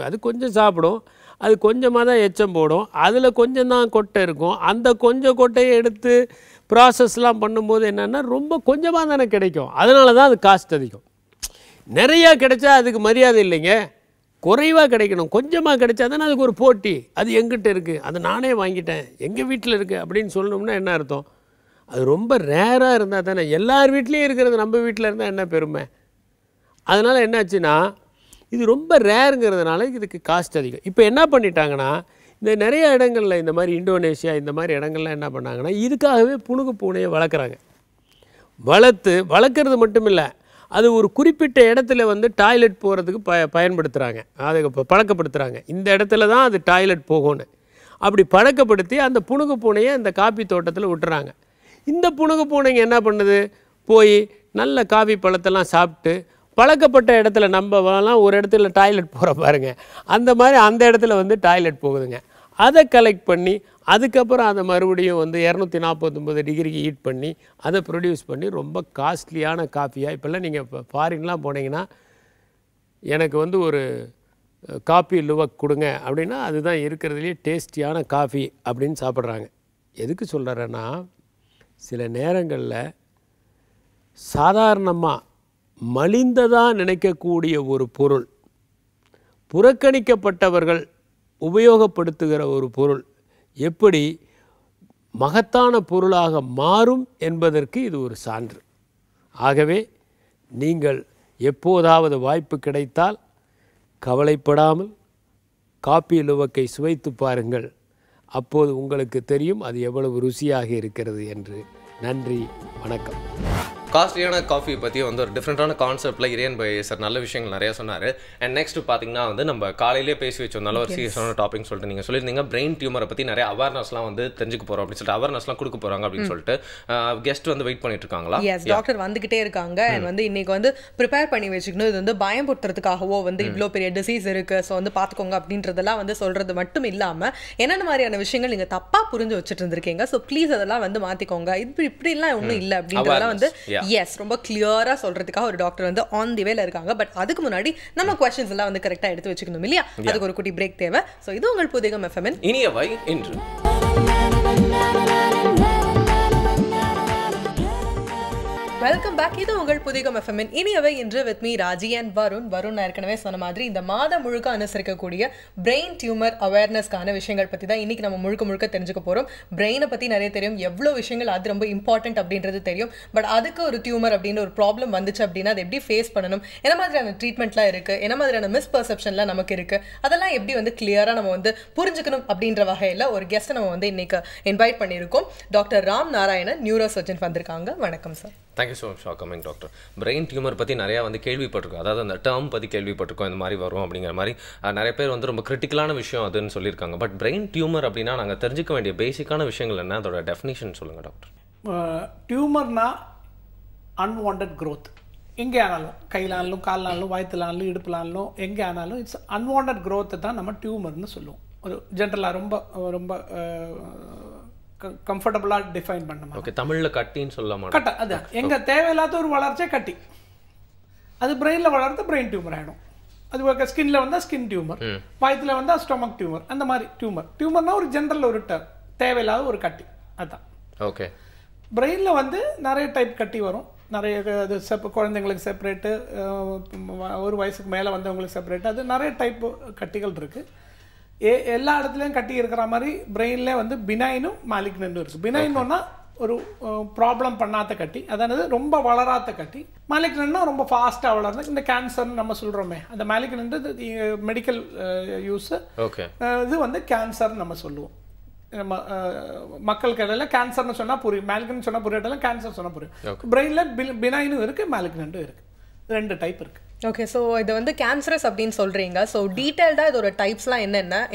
அது கொஞ்சம் சாப்பிடும், அது கொஞ்சமாக தான் எச்சம் போடும், அதில் கொஞ்சம் தான் கொட்டை இருக்கும். அந்த கொஞ்சம் கொட்டையை எடுத்து ப்ராசஸ்லாம் பண்ணும்போது என்னென்னா ரொம்ப கொஞ்சமாக தானே கிடைக்கும், அதனால தான் அது காஸ்ட் அதிகம். நிறையா கிடைச்சா அதுக்கு மரியாதை இல்லைங்க, குறைவாக கிடைக்கணும், கொஞ்சமாக கிடைச்சா தானே அதுக்கு ஒரு போட்டி. அது எங்கிட்ட இருக்குது, அது நானே வாங்கிட்டேன், எங்கள் வீட்டில் இருக்குது அப்படின்னு சொல்லணும்னா என்ன அர்த்தம்? அது ரொம்ப ரேராக இருந்தால் தானே, எல்லார் வீட்லேயும் இருக்கிறது நம்ம வீட்டில் இருந்தால் என்ன பெருமை. அதனால் என்னாச்சுன்னா இது ரொம்ப ரேருங்கிறதுனால இதுக்கு காஸ்ட் அதிகம். இப்போ என்ன பண்ணிட்டாங்கன்னா இந்த நிறைய இடங்களில் இந்த மாதிரி இந்தோனேஷியா இந்த மாதிரி இடங்கள்லாம் என்ன பண்ணாங்கன்னா இதுக்காகவே புனுகு பூனையை வளர்க்குறாங்க. வளர்க்குறது மட்டும் இல்லை, அது ஒரு குறிப்பிட்ட இடத்துல வந்து டாய்லெட் போகிறதுக்கு பயன்படுத்துகிறாங்க, அதை பழக்கப்படுத்துகிறாங்க. இந்த இடத்துல தான் அது டாய்லெட் போகும்னு அப்படி பழக்கப்படுத்தி அந்த புனுகு பூனையை அந்த காப்பி தோட்டத்தில் விட்டுறாங்க. இந்த புனுகு பூனைங்க என்ன பண்ணுது, போய் நல்ல காஃபி பழத்தெல்லாம் சாப்பிட்டு பழக்கப்பட்ட இடத்துல நம்மலாம் ஒரு இடத்துல டாய்லெட் போகிற பாருங்க, அந்த மாதிரி அந்த இடத்துல வந்து டாய்லெட் போகுதுங்க. அதை கலெக்ட் பண்ணி அதுக்கப்புறம் அதை மறுபடியும் வந்து 249 டிகிரிக்கு ஹீட் பண்ணி அதை ப்ரொடியூஸ் பண்ணி ரொம்ப காஸ்ட்லியான காஃபியாக இப்போல்லாம் நீங்கள் இப்போ ஃபாரின்லாம் போனீங்கன்னா எனக்கு வந்து ஒரு காஃபி லுவக் கொடுங்க அப்படின்னா அதுதான் இருக்கிறதுலேயே டேஸ்டியான காஃபி அப்படின்னு சாப்பிட்றாங்க. எதுக்கு சொல்கிறேன்னா சில நேரங்களில் சாதாரணமாக மலிந்ததாக நினைக்கக்கூடிய ஒரு பொருள், புறக்கணிக்கப்பட்டவர்கள் உபயோகப்படுத்துகிற ஒரு பொருள் எப்படி மகத்தான பொருளாக மாறும் என்பதற்கு இது ஒரு சான்று. ஆகவே நீங்கள் எப்போதாவது வாய்ப்பு கிடைத்தால் கவலைப்படாமல் காப்பி லுவக்கை சுவைத்து பாருங்கள், அப்போது உங்களுக்கு தெரியும் அது எவ்வளவு ருசியாக இருக்கிறது என்று. நன்றி, வணக்கம். காஸ்ட்லியான காஃபி பற்றி வந்து ஒரு டிஃப்ரெண்ட்டான கான்செப்டில் இரியன் பை சார் நல்ல விஷயங்கள் நிறையா சொன்னார். அண்ட் நெக்ஸ்ட் பார்த்தீங்கன்னா வந்து நம்ம காலையிலே பேசி வச்சிருந்தாலும் ஒரு சீரியஸான டாபிக் சொல்லிட்டு நீங்கள் சொல்லியிருந்தீங்க பிரெயின் டியூமரை பற்றி நிறைய அவேர்னஸ்லாம் வந்து தெரிஞ்சுக்க போகிறோம் அப்படின்னு சொல்லிட்டு அவேர்னஸ்லாம் கொடுக்க போகிறாங்க அப்படின்னு சொல்லிட்டு கெஸ்ட் வந்து வெயிட் பண்ணிட்டு இருக்காங்களா? எஸ், டாக்டர் வந்துகிட்டே இருக்காங்க. அண்ட் வந்து இன்னைக்கு வந்து ப்ரிப்பேர் பண்ணி வச்சுக்கணும், இது வந்து பயம்படுத்துறதுக்காகவோ வந்து இவ்வளோ பெரிய டிசீஸ் இருக்குது ஸோ வந்து பார்த்துக்கோங்க அப்படின்றதெல்லாம் வந்து சொல்கிறது மட்டும் இல்லாமல் என்னென்ன மாதிரியான விஷயங்கள் நீங்கள் தப்பாக புரிஞ்சு வச்சுட்டு இருந்திருக்கீங்க, ஸோ ப்ளீஸ் அதெல்லாம் வந்து மாற்றிக்கோங்க, இப்படிலாம் ஒன்றும் இல்லை அப்படின்றதெல்லாம் வந்து எஸ் ரொம்ப கிளியரா சொல்றதுக்காக ஒரு டாக்டர் வந்து ஆன் தி வேல இருக்காங்க. பட் அதுக்கு முன்னாடி நம்ம क्वेश्चंस எல்லாம் வந்து கரெக்ட்டா எடுத்து வச்சுக்கணும் இல்லையா? அதுக்கு ஒரு குட்டி பிரேக் தேவை. சோ இது உங்கள் புதிகம் எஃப்எம் இனியவை இன்று. Welcome back. இது உங்கள் புதிகம் எஃப்எம் இனியவை இன்று with me Raji and Varun ஏற்கனவே சொன்ன மாதிரி இந்த மாதம் முழுக்க அனுசரிக்கக்கூடிய பிரெயின் டியூமர் அவேர்னஸ்க்கான விஷயங்கள் பற்றி தான் இன்னைக்கு நம்ம முழுக்க தெரிஞ்சுக்க போகிறோம். பிரெயினை பற்றி நிறைய தெரியும், எவ்வளோ விஷயங்கள் அது ரொம்ப இம்பார்ட்டன்ட் அப்படின்றது தெரியும். பட் அதுக்கு ஒரு டியூமர் அப்படின்னு ஒரு ப்ராப்ளம் வந்துச்சு அப்படின்னா அதை எப்படி ஃபேஸ் பண்ணணும், என்ன மாதிரியான ட்ரீட்மெண்ட்லாம் இருக்குது, என்ன மாதிரியான மிஸ்பர்செப்ஷன்லாம் நமக்கு இருக்குது, அதெல்லாம் எப்படி வந்து கிளியராக நம்ம வந்து புரிஞ்சுக்கணும் அப்படின்ற வகையில் ஒரு கெஸ்ட்டை நம்ம வந்து இன்னைக்கு இன்வைட் பண்ணியிருக்கோம். Doctor Ram Narayanan, neuro surgeon வந்திருக்காங்க. வணக்கம் sir. Thank you so much for coming doctor. Brain tumour பற்றி நிறையா வந்து கேள்விப்பட்டிருக்கோம், அதாவது அந்த டேர்ம் பற்றி கேள்விப்பட்டிருக்கோம், இந்த மாதிரி வரும் அப்படிங்கிற மாதிரி நிறைய பேர் வந்து ரொம்ப கிரிட்டிக்கலான விஷயம் அதுன்னு சொல்லியிருக்காங்க. பட் பிரெயின் டியூமர் அப்படின்னா நாங்கள் தெரிஞ்சுக்க வேண்டிய பேசிக்கான விஷயங்கள் என்ன, அதோட டெஃபினிஷன் சொல்லுங்கள் டாக்டர். டியூமர்னா unwanted growth. எங்கே ஆனாலும், கையிலானாலும், கால்னாலும், வயிற்றுலானாலும், இடுப்புலானாலும், எங்கே ஆனாலும் இட்ஸ் அன்வாண்டட் க்ரோத்தை தான் நம்ம டியூமர்னு சொல்லுவோம். ஒரு ஜென்ரலாக ரொம்ப கம்ஃபர்டபுளாக டிஃபைன் பண்ண. ஓகே, தமிழில் கட்டின்னு சொல்ல மாட்டோம். கட்ட அது எங்கள் தேவையில்லாத ஒரு வளர்ச்சியை கட்டி அது பிரெயினில் வளர்த்து பிரெயின் டியூமர் ஆகிடும். அது ஸ்கின்ல வந்தால் ஸ்கின் டியூமர், வயிற்றுல வந்தால் ஸ்டொமக் டியூமர், அந்த மாதிரி டியூமர்னா ஒரு ஜென்ரல் ஒரு தேவையில்லாத ஒரு கட்டி அதுதான். ஓகே, பிரெயினில் வந்து நிறைய டைப் கட்டி வரும். நிறைய அது குழந்தைங்களுக்கு செப்பரேட்டு, ஒரு வயசுக்கு மேலே வந்தவங்களுக்கு செப்பரேட்டு, அது நிறைய டைப்பு கட்டிகள் இருக்குது. எல்லா இடத்துலையும் கட்டி இருக்கிற மாதிரி பிரெயினில் வந்து பினைனும் மாலிக்னன்ட்டும் இருக்குது. பினைன்னா ஒரு ப்ராப்ளம் பண்ணாத கட்டி, அதாவது ரொம்ப வளராத கட்டி. மாலிக்னன்ட்னா ரொம்ப ஃபாஸ்ட்டாக வளர்ந்து இந்த கேன்சர்னு நம்ம சொல்கிறோமே, அந்த மாலிக்னன்ட் மெடிக்கல் யூஸு. ஓகே, இது வந்து கேன்சர்னு நம்ம சொல்லுவோம். நம்ம மக்களுக்கு இடையில கேன்சர்னு சொன்னால் புரியும், மாலிக்னன்ட் சொன்னால் புரியும், கேன்சர் சொன்னால் புரியும். பிரெயினில் பினைனும் இருக்குது, மாலிக்னன்ட்டும் இருக்குது. 2 டைப் இருக்குது. ஓகே, ஸோ இது வந்து கேன்சரஸ் அப்படின்னு சொல்கிறீங்க. ஸோ டீட்டெயில்டாக இதோட டைப்ஸ்லாம்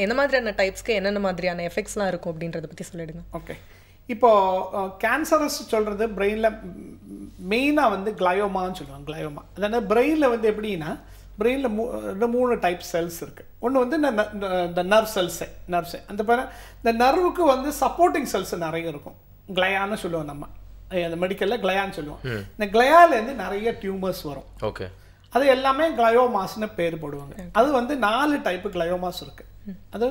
என்ன மாதிரியான டைப்ஸ்க்கு என்னென்ன மாதிரியான எஃபெக்ட்ஸ்லாம் இருக்கும் அப்படின்றத பற்றி சொல்லிடுங்க. ஓகே, இப்போது கேன்சரஸ் சொல்கிறது பிரெயினில் மெயினாக வந்து கிளையோமான்னு சொல்லுவாங்க. கிளையோமா அதாவது பிரெயினில் வந்து எப்படின்னா, பிரெயினில் 3 டைப் செல்ஸ் இருக்குது. ஒன்று வந்து இந்த நர்வ் செல்ஸு அந்த பேர் இந்த நர்வுக்கு வந்து சப்போர்ட்டிங் செல்ஸ் நிறைய இருக்கும். கிளையான்னு சொல்லுவோம் நம்ம, அந்த மெடிக்கலில் கிளையான்னு சொல்லுவோம். இந்த கிளையாலேருந்து நிறைய டியூமர்ஸ் வரும். ஓகே, அது எல்லாமே கிளையோமாஸ்னு பேர் போடுவாங்க. அது வந்து 4 டைப்பு கிளையோமாஸ் இருக்குது. அது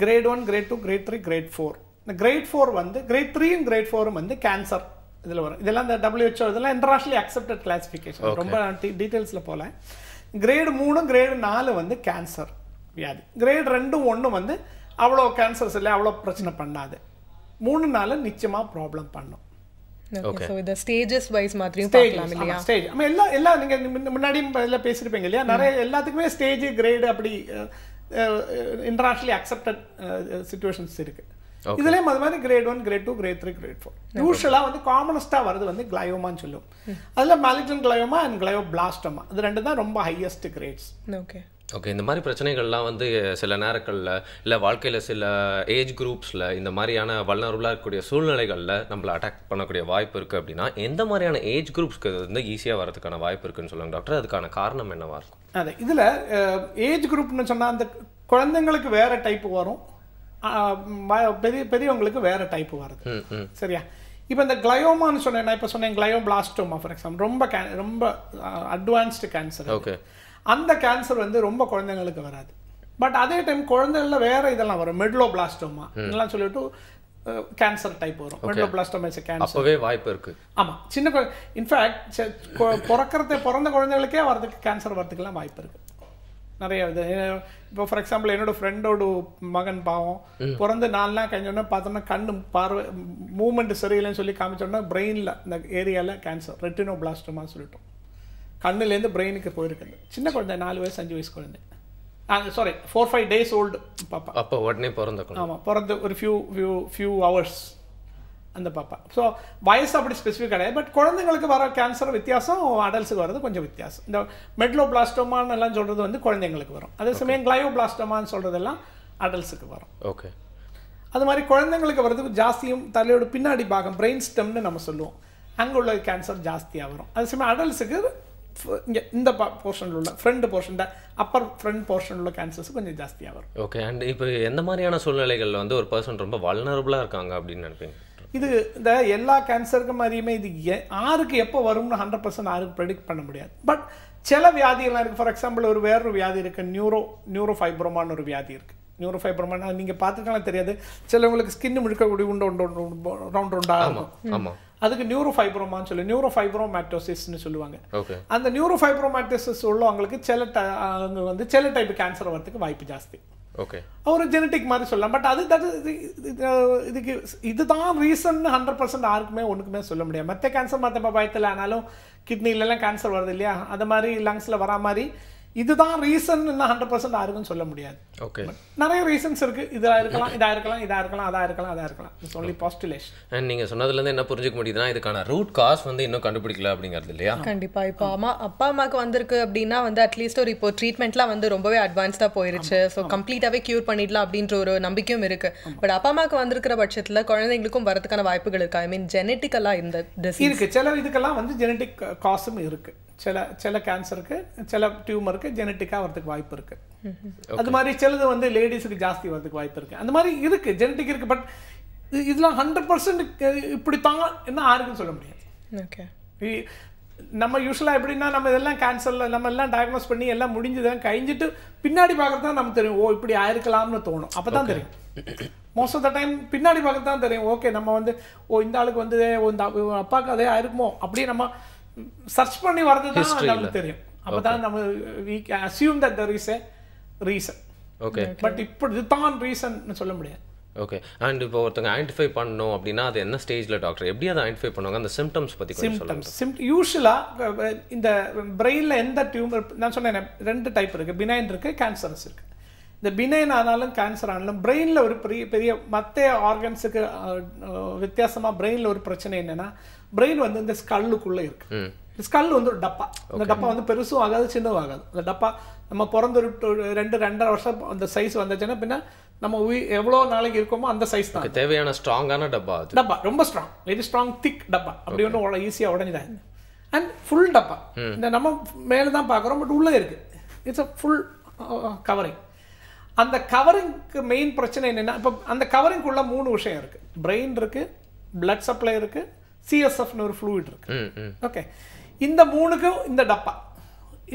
கிரேட் 1, கிரேட் 2, கிரேட் 3, கிரேட் 4. இந்த கிரேட் 4 வந்து கிரேட் 3யும் கிரேட் 4ம் வந்து கேன்சர் இதில் வரும். இதெல்லாம் இந்த WHO இதெல்லாம் இன்டர்நேஷனலி அக்செப்டட் கிளாசிஃபிகேஷன், ரொம்ப டீட்டெயில்ஸில் போகல. கிரேடு 3, கிரேடு 4 வந்து கேன்சர் வியாதி. கிரேட் 2, 1 வந்து அவ்வளோ கேன்சர்ஸ் இல்லை, அவ்வளோ பிரச்சனை பண்ணாது. 3, 4 நிச்சயமாக ப்ராப்ளம் பண்ணும். ஓகே, சோ இத ஸ்டேஜஸ் வைஸ் மாதிரியும் பார்க்கலாம் இல்லையா? ஸ்டேஜ் எல்லா நீங்க முன்னாடி எல்லாம் பேசிருப்பீங்க இல்லையா, நிறைய எல்லாத்துக்குமே ஸ்டேஜ் கிரேட் அப்படி இன்டர்நேஷனலி அக்செப்டட் சிச்சுவேஷன்ஸ் இருக்கு. இதுலயும் அது மாதிரி கிரேட் 1, கிரேட் 2, கிரேட் 3, கிரேட் 4. யூஷுவலா வந்து காமனஸ்டா வருது வந்து கிளையோமான்னு சொல்லுவோம். அதுல மாலிக்னன்ட் கிளையோமா அண்ட் கிளையோபிளாஸ்டோமா, இது 2 தான் ரொம்ப ஹையஸ்ட் கிரேட்ஸ். ஓகே ஓகே, இந்த மாதிரி பிரச்சனைகள்லாம் வந்து சில நேரங்களில் இல்லை வாழ்க்கையில் சில ஏஜ் குரூப்ஸில் இந்த மாதிரியான வல்னரபுளாக இருக்கக்கூடிய சூழ்நிலைகளில் நம்மளை அட்டாக் பண்ணக்கூடிய வாய்ப்பு இருக்குது அப்படின்னா எந்த மாதிரியான ஏஜ் குரூப்ஸ்க்கு வந்து ஈஸியாக வரதுக்கான வாய்ப்பு இருக்குன்னு சொல்லுங்கள் டாக்டர். அதுக்கான காரணம் என்னவா இருக்கும்? அது இதில் ஏஜ் குரூப்னு சொன்னால் அந்த குழந்தைங்களுக்கு வேறு டைப்பு வரும், பெரியவங்களுக்கு வேறு டைப்பு வருது. சரியா? இப்போ இந்த கிளையோமான்னு சொன்னேன், நான் இப்போ சொன்னேன் கிளையோபிளாஸ்டோமா ஃபார் எக்ஸாம்பிள், ரொம்ப அட்வான்ஸ்டு கேன்சர். ஓகே, அந்த கேன்சர் வந்து ரொம்ப குழந்தைங்களுக்கு வராது. பட் அதே டைம் குழந்தைகள்ல வேற இதெல்லாம் வரும், மெட்லோபிளாஸ்டோமா இதெல்லாம் சொல்லிட்டு கேன்சர் டைப் வரும். மெட்லோபிளாஸ்டோமா இஸ் கேன்சர். அப்பவே வாய்ப்பு இருக்கு. ஆமா, சின்ன இன்ஃபேக்ட் பிறந்த குழந்தைகளுக்கே வரதுக்கு கேன்சர் வரதுக்கெல்லாம் வாய்ப்பு இருக்கு நிறைய. இது இப்போ ஃபார் எக்ஸாம்பிள் என்னோட ஃப்ரெண்டோட மகன் பாவம் பிறந்து 4 நாள் கழிஞ்சோன்னா பார்த்தோம்னா கண்ணு பார்வை மூவ்மெண்ட் சரியில்லைன்னு சொல்லி காமிச்சோன்னா பிரெயினில் இந்த ஏரியாவில் கேன்சர், ரெட்டினோபிளாஸ்டோமா சொல்லிட்டோம். கண்ணுலேருந்து பிரெயினுக்கு போயிருக்குது. சின்ன குழந்தை, 4 வயசு 5 வயசு குழந்தை, சாரி 4-5 days old பாப்பா. அப்போ உடனே பிறந்த? ஆமாம், பிறந்த ஒரு ஃபியூ ஹவர்ஸ் அந்த பாப்பா. ஸோ வயசு அப்படி ஸ்பெசிஃபிக் கிடையாது. பட் குழந்தைங்களுக்கு வர கேன்சர் வித்தியாசம், அடல்ட்ஸுக்கு வர்றது கொஞ்சம் வித்தியாசம். இந்த மெட்லோபிளாஸ்டோமான்னு எல்லாம் சொல்கிறது வந்து குழந்தைங்களுக்கு வரும். அதே சமயம் கிளையோபிளாஸ்டோமான்னு சொல்கிறதெல்லாம் அடல்ட்ஸுக்கு வரும். ஓகே, அது மாதிரி குழந்தைங்களுக்கு வர்றதுக்கு ஜாஸ்தியும் தலையோட பின்னாடி பாகம் பிரெயின் ஸ்டெம்னு நம்ம சொல்லுவோம், அங்கே உள்ள கேன்சர் ஜாஸ்தியாக வரும். அதே சமயம் அடல்ட்ஸுக்கு இங்கே இந்த போர்ஷனில் உள்ள front portion, upper front portion உள்ள கேன்சர்ஸ் கொஞ்சம் ஜாஸ்தியாக வரும். ஓகே, அண்ட் இப்போ எந்த மாதிரியான சூழ்நிலைகளில் வந்து ஒரு பர்சன் ரொம்ப வல்னரபுளாக இருக்காங்க அப்படின்னு நினைப்பீங்க? இது இந்த எல்லா கேன்சருக்கும் மாதிரியுமே இது யாருக்கு எப்போ வரும்னு 100% யாருக்கு ப்ரெடிக்ட் பண்ண முடியாது. பட் சில வியாதிகள்லாம் இருக்குது. ஃபார் எக்ஸாம்பிள் வேறொரு வியாதி இருக்குது, நியூரோஃபைப்ரோமான்னு ஒரு வியாதி இருக்குது. நியூரோஃபைப்ரோமானா நீங்கள் பார்த்துக்கலாம் தெரியாது, சிலவங்களுக்கு ஸ்கின் முழுக்கக்கூடிய ரவுண்ட் ரவுண்டாக இருக்கும். அதுக்கு நியூரோஃபைப்ரோமான்னு சொல்லி நியூரோஃபைப்ரோமேட்டோசிஸ்ன்னு சொல்லுவாங்க. அந்த நியூரோஃபைப்ரோமேட்டோசிஸ் உள்ளவங்களுக்கு சில டைப் கேன்சர் வரதுக்கு வாய்ப்பு ஜாஸ்தி. ஒரு ஜெனட்டிக் மாதிரி சொல்லலாம். பட் இதுக்கு இதுதான் ரீசன் 100% யாருக்குமே ஒன்றுக்குமே சொல்ல முடியாது. மற்ற கேன்சர் மற்ற பயத்தில் ஆனாலும் கிட்னிலெலாம் கேன்சர் வருது இல்லையா, அது மாதிரி லங்ஸில் வரா மாதிரி இதுதான் ரீசன் 100% யாருக்கும் சொல்ல முடியாது. நிறைய ரீசன்ஸ் இருக்கு. இதா இருக்கலாம், இதா இருக்கலாம், இதா இருக்கலாம், அதா இருக்கலாம், அதா இருக்கலாம். It's only பாஸ்டுலேஷன். அண்ட் நீங்க சொன்னதுலேருந்து என்ன புரிஞ்சுக்க முடியுதுன்னா இதுக்கான ரூட் காஸ் இன்னும் கண்டுபிடிக்கல அப்படிங்கிறது இல்லையா? கண்டிப்பா. இப்போ அப்பா அம்மாவுக்கு வந்திருக்கு அப்படின்னா அட்லீஸ்ட் ஒரு இப்போ ட்ரீட்மெண்ட்லாம் ரொம்பவே அட்வான்ஸ்டா போயிருச்சு. ஸோ கம்ப்ளீட்டாவே கியூர் பண்ணிடலாம் அப்படின்ற ஒரு நம்பிக்கையும் இருக்கு. பட் அப்பா அம்மாவுக்கு வந்திருக்கிற பட்சத்தில் குழந்தைங்களுக்கும் வரதுக்கான வாய்ப்புகள் இருக்கு. ஐ மீன் ஜெனட்டிக்கலா இந்த டிசீஸ் இருக்கு. சில இதுக்கெல்லாம் ஜெனட்டிக் காசும் இருக்கு. சில கேன்சருக்கு, சில டியூமருக்கு ஜெனட்டிக்காக வரதுக்கு வாய்ப்பு இருக்கு. அது மாதிரி சிலது லேடிஸுக்கு ஜாஸ்தி வரதுக்கு வாய்ப்பு இருக்கு. அந்த மாதிரி இருக்கு, ஜெனட்டிக் இருக்கு. பட் இதெல்லாம் 100% இப்படித்தான் என்ன யாருக்கும் சொல்ல முடியாது. நம்ம யூஸ்வலாக எப்படின்னா நம்ம இதெல்லாம் கேன்சரில் நம்ம எல்லாம் டயக்னோஸ் பண்ணி எல்லாம் முடிஞ்சுதான் கழிஞ்சிட்டு பின்னாடி பார்க்கறது தான் நமக்கு தெரியும். ஓ இப்படி ஆயிருக்கலாம்னு தோணும். அப்போ தான் தெரியும். மோஸ்ட் ஆஃப் த டைம் பின்னாடி பார்க்கறது தான் தெரியும். ஓகே நம்ம ஓ இந்த ஆளுக்கு இந்த அப்பாவுக்கு அதே ஆயிருக்குமோ அப்படி நம்ம சர்ச் பண்ணி வரது தான் நமக்கு தெரியும். அப்பதான் நம்ம we assume that there is a reason. But இப்படி தான் ரீசன் சொல்ல முடியாது. அண்ட் இப்போ ஒருத்தங்க ஐடென்டிஃபை பண்ணணும் அப்படின்னா அது என்ன ஸ்டேஜ்ல டாக்டர் எப்படி அதை ஐடென்டிஃபை பண்ணுவாங்க? அந்த சிம்டம்ஸ் பத்தி கொஞ்சம் சொல்லுங்க. யூசுவலா இந்த பிரெயின்ல எந்த டியூமர், நான் சொன்னேன் 2 டைப் இருக்கு, பினைன் இருக்கு, கேன்சரஸ் இருக்கு. இந்த பினைன் ஆனாலும் கேன்சர் ஆனாலும் பிரெயின்ல ஒரு பெரிய மற்ற ஆர்கன்ஸுக்கு வித்தியாசமா பிரெயின்ல ஒரு பிரச்சனை என்னன்னா, பிரெயின் இந்த ஸ்கல்லுக்குள்ள இருக்கு. ஸ்கல் ஒரு டப்பா. இந்த டப்பா பெருசும் ஆகாது சின்னதும் ஆகாது. அந்த டப்பா நம்ம பிறந்த 2-2.5 வருஷம் அந்த சைஸ் வந்துச்சுன்னா பின்ன நம்ம எவ்வளோ நாளைக்கு இருக்கோமோ அந்த சைஸ் தான் தேவையான ஸ்ட்ராங்கான டப்பா. ரொம்ப ஸ்ட்ராங், வெரி ஸ்ட்ராங் திக் டப்பா. அப்படி ஒன்றும் ஈஸியாக உடஞ்சிடாது. அண்ட் ஃபுல் டப்பா. இந்த நம்ம மேலே தான் பார்க்குறோம், பட் உள்ளே இருக்கு. It's a full covering. அந்த கவரிங்க்கு மெயின் பிரச்சனை என்னன்னா, இப்போ அந்த கவரிங்குள்ள 3 விஷயம் இருக்கு. பிரெயின் இருக்கு, பிளட் சப்ளை இருக்கு, சிஎஸ்எஃப்னு ஒரு ஃப்ளூயிட் இருக்கு. இந்த 3க்கும் இந்த டப்பா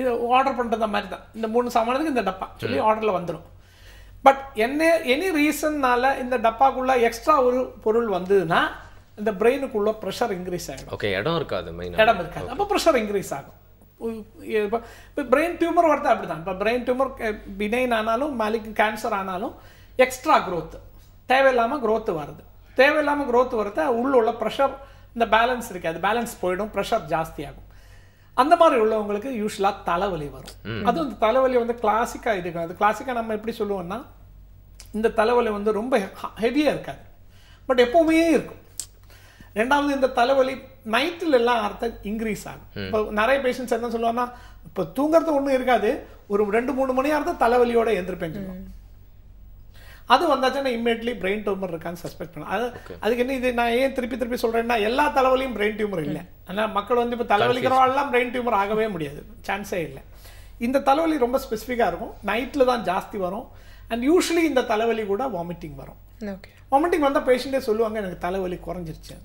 இது ஆர்டர் பண்ணுறது மாதிரி தான். இந்த 3 சாமானுக்கு இந்த டப்பா சொல்லி ஆர்டரில் வந்துடும். பட் எனி ரீசன்னால இந்த டப்பாக்குள்ள எக்ஸ்ட்ரா ஒரு பொருள் வந்ததுன்னா இந்த பிரெயினுக்குள்ள ப்ரெஷர் இன்க்ரீஸ் ஆகிடும். இடம் இருக்காது, அப்போ ப்ரெஷர் இன்க்ரீஸ் ஆகும். இப்போ பிரெயின் டியூமர் வரது அப்படிதான். இப்போ பிரெயின் டியூமர் பினைன் ஆனாலும் மேலிக் கேன்சர் ஆனாலும் எக்ஸ்ட்ரா க்ரோத், தேவையில்லாமல் க்ரோத் வருது. தேவையில்லாமல் க்ரோத் வரது உள்ள ப்ரெஷர், இந்த பேலன்ஸ் இருக்காது, பேலன்ஸ் போயிடும், ப்ரெஷர் ஜாஸ்தி ஆகும். அந்த மாதிரி உள்ளவங்களுக்கு யூஸ்வலாக தலைவலி வரும். அதுவும் இந்த தலைவலி கிளாசிக்காக இது. அது கிளாசிக்காக நம்ம எப்படி சொல்லுவோம்னா, இந்த தலைவலி ரொம்ப ஹெவியாக இருக்காது, பட் எப்போவுமே இருக்கும். ரெண்டாவது இந்த தலைவலி நைட்டில் எல்லாம் அர்த்தம் இன்க்ரீஸ் ஆகும். இப்போ நிறைய பேஷண்ட்ஸ் என்ன சொல்லுவாங்கன்னா, இப்போ தூங்குறது ஒன்றும் இருக்காது, ஒரு 2-3 மணி நேரத்தை தலைவலியோட எழுந்திருப்பேன். அது வந்தாச்சுன்னா இம்மீடியட்லி பிரெயின் டியூமர் இருக்கான்னு சஸ்பெக்ட் பண்ணலாம். அதுக்கு என்ன இது நான் ஏன் திருப்பி சொல்றேன்னா, எல்லா தலைவலியும் பிரெயின் டியூமர் இல்லை. ஆனால் மக்கள் இப்போ தலைவலிக்கிறவாள்லாம் பிரெயின் டியூமர் ஆகவே முடியாது, சான்ஸே இல்லை. இந்த தலைவலி ரொம்ப ஸ்பெசிஃபிக்காக இருக்கும், நைட்டில் தான் ஜாஸ்தி வரும். அண்ட் யூஸ்வலி இந்த தலைவலி கூட வாமிட்டிங் வரும். வாமிட்டிங் வந்தால் பேஷண்ட்டே சொல்லுவாங்க எனக்கு தலைவலி குறைஞ்சிருச்சு.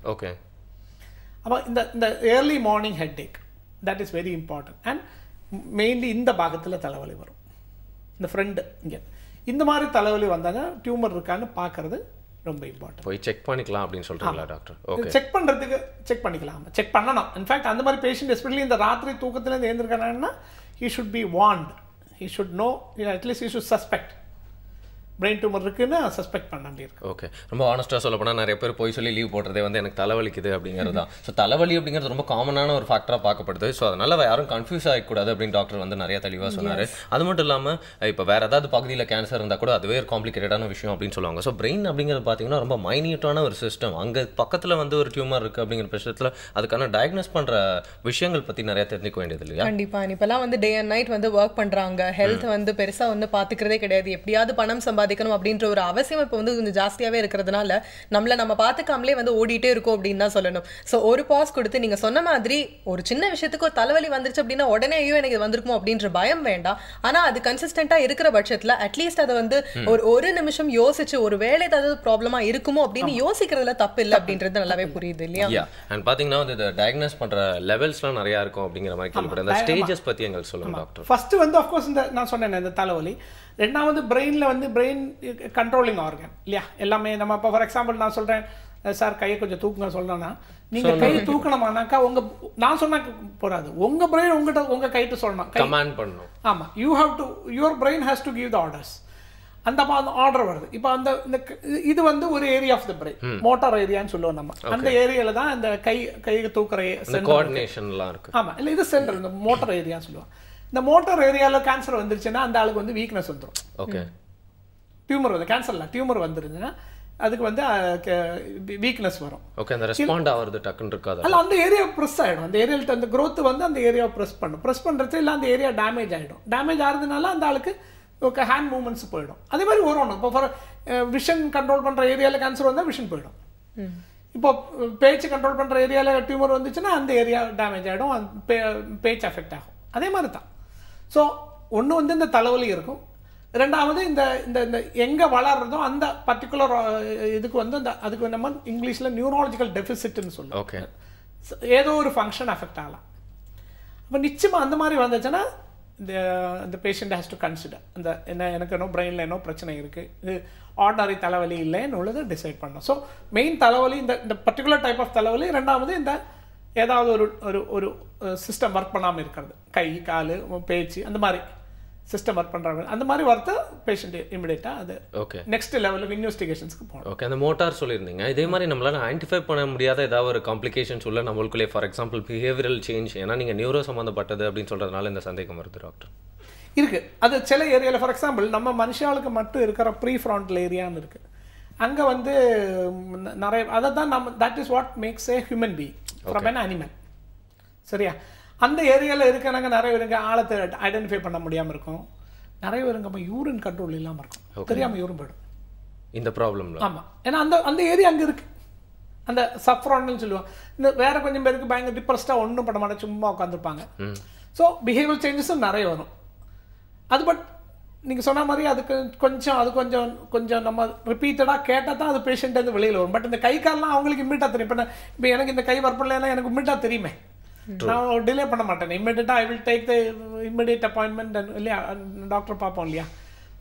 அப்போ இந்த early morning headache that is very important. And mainly இந்த பாகத்தில் தலைவலி வரும், இந்த ஃப்ரெண்டு இங்கே. இந்த மாதிரி தலைவலி வந்தாங்க டியூமர் இருக்கான்னு பார்க்கறது ரொம்ப இம்பார்ட்டன்ட். போய் செக் பண்ணிக்கலாம் அப்படின்னு சொல்றீங்களா டாக்டர்? செக் பண்ணுறதுக்கு செக் பண்ணிக்கலாம், செக் பண்ணணும். இன்ஃபேக்ட் அந்த மாதிரி பேஷண்ட் எஸ்பெஷலி இந்த ராத்திரி தூக்கத்துலேருந்து எழுந்திருக்காங்கன்னா he should be warned, he should know, at least he should suspect brain tumour இருக்குன்னு சஸ்பெக்ட் பண்ண வேண்டியிருக்கு. ஓகே, ரொம்ப ஆனஸ்ட்டாக சொல்ல போனால் நிறைய பேர் போய் சொல்லி லீவ் போடுறதே எனக்கு தலைவலிக்குது அப்படிங்கிறது தான். ஸோ தலைவலி அப்படிங்கிறது ரொம்ப காமனான ஒரு ஃபேக்டராக பார்க்கப்படுது. ஸோ அதனால் யாரும் கன்ஃபியூஸ் ஆகிக்கூடாது அப்படின்னு டாக்டர் நிறைய தெளிவாக சொன்னார். அது மட்டும் இல்லாமல் இப்போ வேறு ஏதாவது பகுதியில் கேன்சர் இருந்தால் கூட அதுவே ஒரு காம்ப்ளிகேட்டடான விஷயம் அப்படின்னு சொல்லுவாங்க. ஸோ பிரெயின் அப்படிங்கிறது பார்த்தீங்கன்னா ரொம்ப மைன்யூட்டான ஒரு சிஸ்டம். அங்கே பக்கத்தில் ஒரு டியூமர் இருக்குது அப்படிங்கிற பட்சத்தில் அதுக்கான டயக்னோஸ் பண்ணுற விஷயங்கள் பற்றி நிறைய தெரிஞ்சுக்க வேண்டியது இல்லையா? கண்டிப்பாக. இப்போலாம் டே அண்ட் நைட் ஒர்க் பண்ணுறாங்க, ஹெல்த் பெருசாக பார்த்துக்கிறதே கிடையாது. எப்படியாவது பணம் சம்பாதி பாதிக்கணும் அப்படின்ற ஒரு அவசியம் இப்போ வந்து கொஞ்சம் ஜாஸ்தியாவே இருக்கிறதுனால நம்ம பார்த்துக்காமலே வந்து ஓடிட்டே இருக்கோம் அப்படின்னு தான் சொல்லணும். ஸோ ஒரு பாஸ் கொடுத்து நீங்க சொன்ன மாதிரி ஒரு சின்ன விஷயத்துக்கு ஒரு தலைவலி வந்துருச்சு அப்படின்னா உடனே ஐயோ எனக்கு இது வந்திருக்குமோ அப்படின்ற பயம் வேண்டாம். ஆனா அது கன்சிஸ்டன்டா இருக்கிற பட்சத்துல அட்லீஸ்ட் அதை வந்து ஒரு நிமிஷம் யோசிச்சு ஒரு வேலை ஏதாவது ப்ராப்ளமா இருக்குமோ அப்படின்னு யோசிக்கிறதுல தப்பு இல்லை அப்படின்றது நல்லாவே புரியுது இல்லையா? அண்ட் பாத்தீங்கன்னா வந்து டயக்னோஸ் பண்ற லெவல்ஸ்லாம் நிறைய இருக்கும் அப்படிங்கிற மாதிரி கேள்விப்பட்டேன். அந்த ஸ்டேஜஸ் பத்தி எங்களுக்கு சொல்லுங்க டாக்டர். ஃபர்ஸ்ட் வந்து ஆஃப் கோர்ஸ் இந்த நான் சொன்னேன் இந்த தலைவலி. ரெண்டாவது பிரெயின்ல வந்து பிரெயின் கண்ட்ரோலிங் ஆர்கன் இல்லையா எல்லாமே. நம்ம இப்போ ஃபார் எக்ஸாம்பிள் நான் சொல்றேன் சார் கையை கொஞ்சம் தூக்குங்க சொல்றேன்னா நீங்க கையை தூக்கணுமானாக்கா நான் சொன்னா போறாது, உங்க பிரெயின் உங்க கைட்டு சொல்லணும், கமாண்ட் பண்ணணும். ஆமா, your brain has to give the orders. அந்த ஆர்டர் வருது. இப்போ அந்த இது வந்து ஒரு area of the brain, motor ஏரியான்னு சொல்லுவோம் நம்ம. அந்த ஏரியால தான் இந்த கையை தூக்குற கோஆர்டினேஷன்லாம் இருக்கு. ஆமா, இல்ல இது சென்டர், இந்த மோட்டார் ஏரியான்னு சொல்லுவோம். இந்த மோட்டார் ஏரியால கேன்சர் வந்துருச்சுன்னா அந்த ஆளுக்கு வந்து வீக்னஸ் வந்துடும். ஓகே, டியூமர் வந்து கேன்சர் இல்லை, டியூமர் வந்துருந்துன்னா அதுக்கு வந்து வீக்னஸ் வரும். ஓகே, அந்த ரெஸ்பாண்ட் ஆவறது டக்குன்னு இருக்காது. அல்ல, அந்த ஏரியா ப்ரெஸ் ஆகிடும். அந்த ஏரியாவில் அந்த growth வந்து அந்த ஏரியாவை ப்ரெஸ் பண்ணுறது இல்லை, அந்த ஏரியா டேமேஜ் ஆகிடும். டேமேஜ் ஆகிறதுனால அந்த ஆளுக்கு ஓகே ஹேண்ட் மூவ்மெண்ட்ஸ் போயிடும். அதே மாதிரி வரும். இப்போ ஃபார் விஷன் கண்ட்ரோல் பண்ணுற ஏரியாவில் கேன்சர் வந்தால் விஷன் போயிடும். இப்போ பேச்சு கண்ட்ரோல் பண்ணுற ஏரியாவில் டியூமர் வந்துச்சுன்னா அந்த ஏரியா டேமேஜ் ஆகிடும், பேச்சு அஃபெக்ட் ஆகும். அதே மாதிரி தான். ஸோ ஒன்று வந்து இந்த தலைவலி இருக்கும். ரெண்டாவது இந்த இந்த இந்த எங்கே வளர்றதோ அந்த பர்டிகுலர் இதுக்கு வந்து அதுக்கு நம்ம இங்கிலீஷில் நியூரலாஜிக்கல் டெஃபிசிட்னு சொல்லுவோம். ஓகே, ஏதோ ஒரு ஃபங்க்ஷன் அஃபெக்ட் ஆகலாம். அப்போ நிச்சயமாக அந்த மாதிரி வந்துச்சுன்னா இந்த பேஷண்ட் ஹேஸ் டு கன்சிடர் அந்த எனக்கு என்ன பிரெயினில் என்ன பிரச்சனை இருக்குது, இது ஆர்டினரி தலைவலி இல்லைன்னு உள்ளதை டிசைட் பண்ணணும். ஸோ மெயின் தலைவலி இந்த பர்டிகுலர் டைப் ஆஃப் தலைவலி. ரெண்டாவது இந்த ஏதாவது ஒரு சிஸ்டம் ஒர்க் பண்ணாமல் இருக்கிறது, கை கால் பேச்சு அந்த மாதிரி சிஸ்டம் ஒர்க் பண்ணுறாங்க, அந்த மாதிரி ஒர்த்து பேஷண்ட் இமிடியேட்டாக அது ஓகே நெக்ஸ்ட் லெவலில் இன்வெஸ்டிகேஷன்ஸ்க்கு போகணும். ஓகே, அந்த மோட்டார் சொல்லியிருந்தீங்க. இதே மாதிரி நம்மளால் ஐடென்டிஃபை பண்ண முடியாத ஏதாவது ஒரு காம்ப்ளிகேஷன்ஸ் உள்ள நம்மளுக்குள்ளே, ஃபார் எக்ஸாம்பிள் பிஹேவியரல் சேஞ்ச், ஏன்னா நீங்கள் நியூரோ சம்மந்தப்பட்டது அப்படின்னு சொல்கிறதுனால இந்த சந்தேகம் வருது டாக்டர். இருக்குது. அது சில ஏரியாவில் ஃபார் எக்ஸாம்பிள் நம்ம மனுஷாளுக்கு மட்டும் இருக்கிற ப்ரீ ஃப்ரான்டல் ஏரியான்னு இருக்குது. அங்கே வந்து நிறைய அதை தான் நம்ம that is what makes A human being from an animal. சரியா? அந்த ஏரியாவில் இருக்கிறவங்க நிறைய பேருக்கு ஆழத்தை ஐடென்டிஃபை பண்ண முடியாமல் இருக்கும். நிறைய பேருக்கு அப்போ யூரின் கண்ட்ரோல் இல்லாமல் இருக்கும், தெரியாமல் யூரின் போய்டும் இந்த ப்ராப்ளம்ல. ஆமாம், ஏன்னா அந்த ஏரியா அங்கே இருக்குது. அந்த சப்ஃப்ரான்டல்னு சொல்லுவாங்க. இந்த வேற கொஞ்சம் பேருக்கு பயங்கர டிப்ரெஸ்டாக ஒன்றும் பண்ண மாட்டேன், சும்மா உட்காந்துருப்பாங்க. ஸோ பிஹேவியர் சேஞ்சஸும் நிறைய வரும். அது பட் நீங்கள் சொன்ன மாதிரி அதுக்கு கொஞ்சம் நம்ம ரிப்பீட்டடாக கேட்டால் தான் அது பேஷண்ட் வந்து வெளியில் வரும். பட் இந்த கை கால்லாம் அவங்களுக்கு இம்மிடியாக தெரியும். இப்போ எனக்கு இந்த கை ஒர்க் பண்ணலைன்னா எனக்கு இம்மிடியாக தெரியுமே, நான் டிலே பண்ண மாட்டேன். இம்மிடியட்டாக I will take the immediate appointment இல்லையா, டாக்டர் பார்ப்போம் இல்லையா.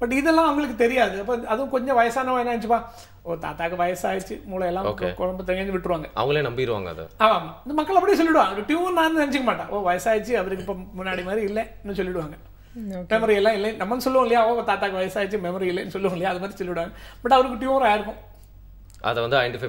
பட் இதெல்லாம் அவங்களுக்கு தெரியாது. அப்போ அதுவும் கொஞ்சம் வயசானவங்க என்ன நினச்சிப்பா, ஓ தாத்தாக்கு வயசாகிடுச்சு, மூளையெல்லாம் குழம்பு தங்கி விட்டுருவாங்க, அவங்களே நம்பிடுவாங்க அதை. ஆமாம், இந்த மக்கள் அப்படியே சொல்லிவிடுவாங்க. டியூன் நான் நினச்சிக்க மாட்டேன், ஓ வயசாகிடுச்சு அவருக்கு இப்போ முன்னாடி மாதிரி இல்லைன்னு சொல்லிவிடுவாங்க. மெமரி எல்லாம் இல்லை நம்ம சொல்லுவோம் இல்லையா, ஓ தாத்தாக்கு வயசாகிடுச்சு மெமரி இல்லைன்னு சொல்லுவோம் இல்லையா, அது மாதிரி சொல்லிவிடுவாங்க. பட் அவருக்கு டியூமர் ஆயிருக்கும், அதை வந்து ஐடென்டிஃபை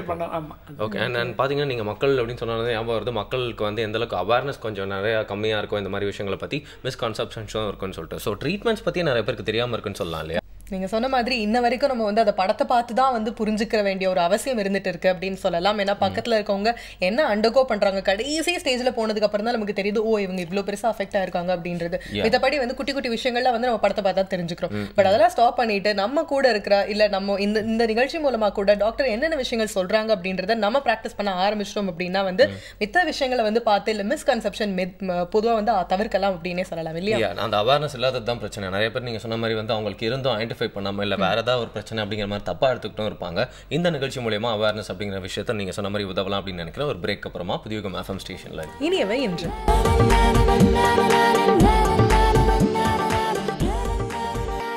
பண்ண. ஆமாம். ஓகே, அண்ட் பார்த்தீங்கன்னா நீங்கள் மக்கள் அப்படின்னு சொன்னாலே ஞாபகம் வருது, மக்களுக்கு வந்து எந்தளவுக்கு அவேர்னஸ் கொஞ்சம் நிறையா கம்மியாக இருக்கும் இந்த மாதிரி விஷயங்களை பற்றி, மிஸ்கான்செப்ஷன்ஸும் இருக்குன்னு சொல்லிட்டு. ஸோ ட்ரீட்மெண்ட்ஸ் பற்றி நிறைய பேருக்கு தெரியாமல் இருக்குன்னு சொல்லலாம் இல்லையா? நீங்க சொன்ன மாதிரி இன்ன வரைக்கும் நம்ம வந்து அந்த படத்தை பார்த்து தான் வந்து புரிஞ்சுக்க வேண்டிய ஒரு அவசியம் இருந்துட்டு இருக்கு அப்படின்னு சொல்லலாம். ஏன்னா பக்கத்துல இருக்கவங்க என்ன அண்டர்கோ பண்றாங்க, கடைசி ஸ்டேஜ்ல போனதுக்கு அப்புறம் தான் நமக்கு தெரியுது, ஓ இவங்க இவ்வளவு பெருசா அஃபெக்ட் ஆயிருக்காங்க அப்படின்றது. மத்தபடி வந்து குட்டி குட்டி விஷயங்கள்ல வந்து நம்ம படத்தை பார்த்தா தெரிஞ்சுக்கிறோம். பட் அதெல்லாம் ஸ்டாப் பண்ணிட்டு நம்ம கூட இருக்கிற இல்ல நம்ம இந்த நிகழ்ச்சி மூலமா கூட டாக்டர் என்னென்ன விஷயங்கள் சொல்றாங்க அப்படின்றத நம்ம பிராக்டிஸ் பண்ண ஆரம்பிச்சிட்டோம் அப்படின்னா வந்து மித்த விஷயங்களை வந்து பார்த்து இல்ல மிஸ்கன்செப்ஷன் பொதுவா வந்து தவிர்க்கலாம் அப்படின்னே சொல்லலாம் இல்லையா? அந்த அவேர்னஸ் இல்லாதது தான் பிரச்சனை. நிறைய பேர் நீங்க சொன்ன மாதிரி வந்து அவங்களுக்கு இருந்தும் ஐடென்டிஃபை பண்ணாம இல்ல வேற ஏதாவது ஒரு பிரச்சனை அப்படிங்கிற மாதிரி தப்பா எடுத்துக்கிட்டும் இருப்பாங்க. இந்த நிகழ்ச்சி மூலமா அவேர்னஸ் அப்படிங்கிற விஷயத்தை நீங்க சொன்ன மாதிரி உதவலாம் அப்படின்னு நினைக்கிறேன். ஒரு பிரேக் அப்புறமா புதிய FM ஸ்டேஷன்ல இனியவை இன்று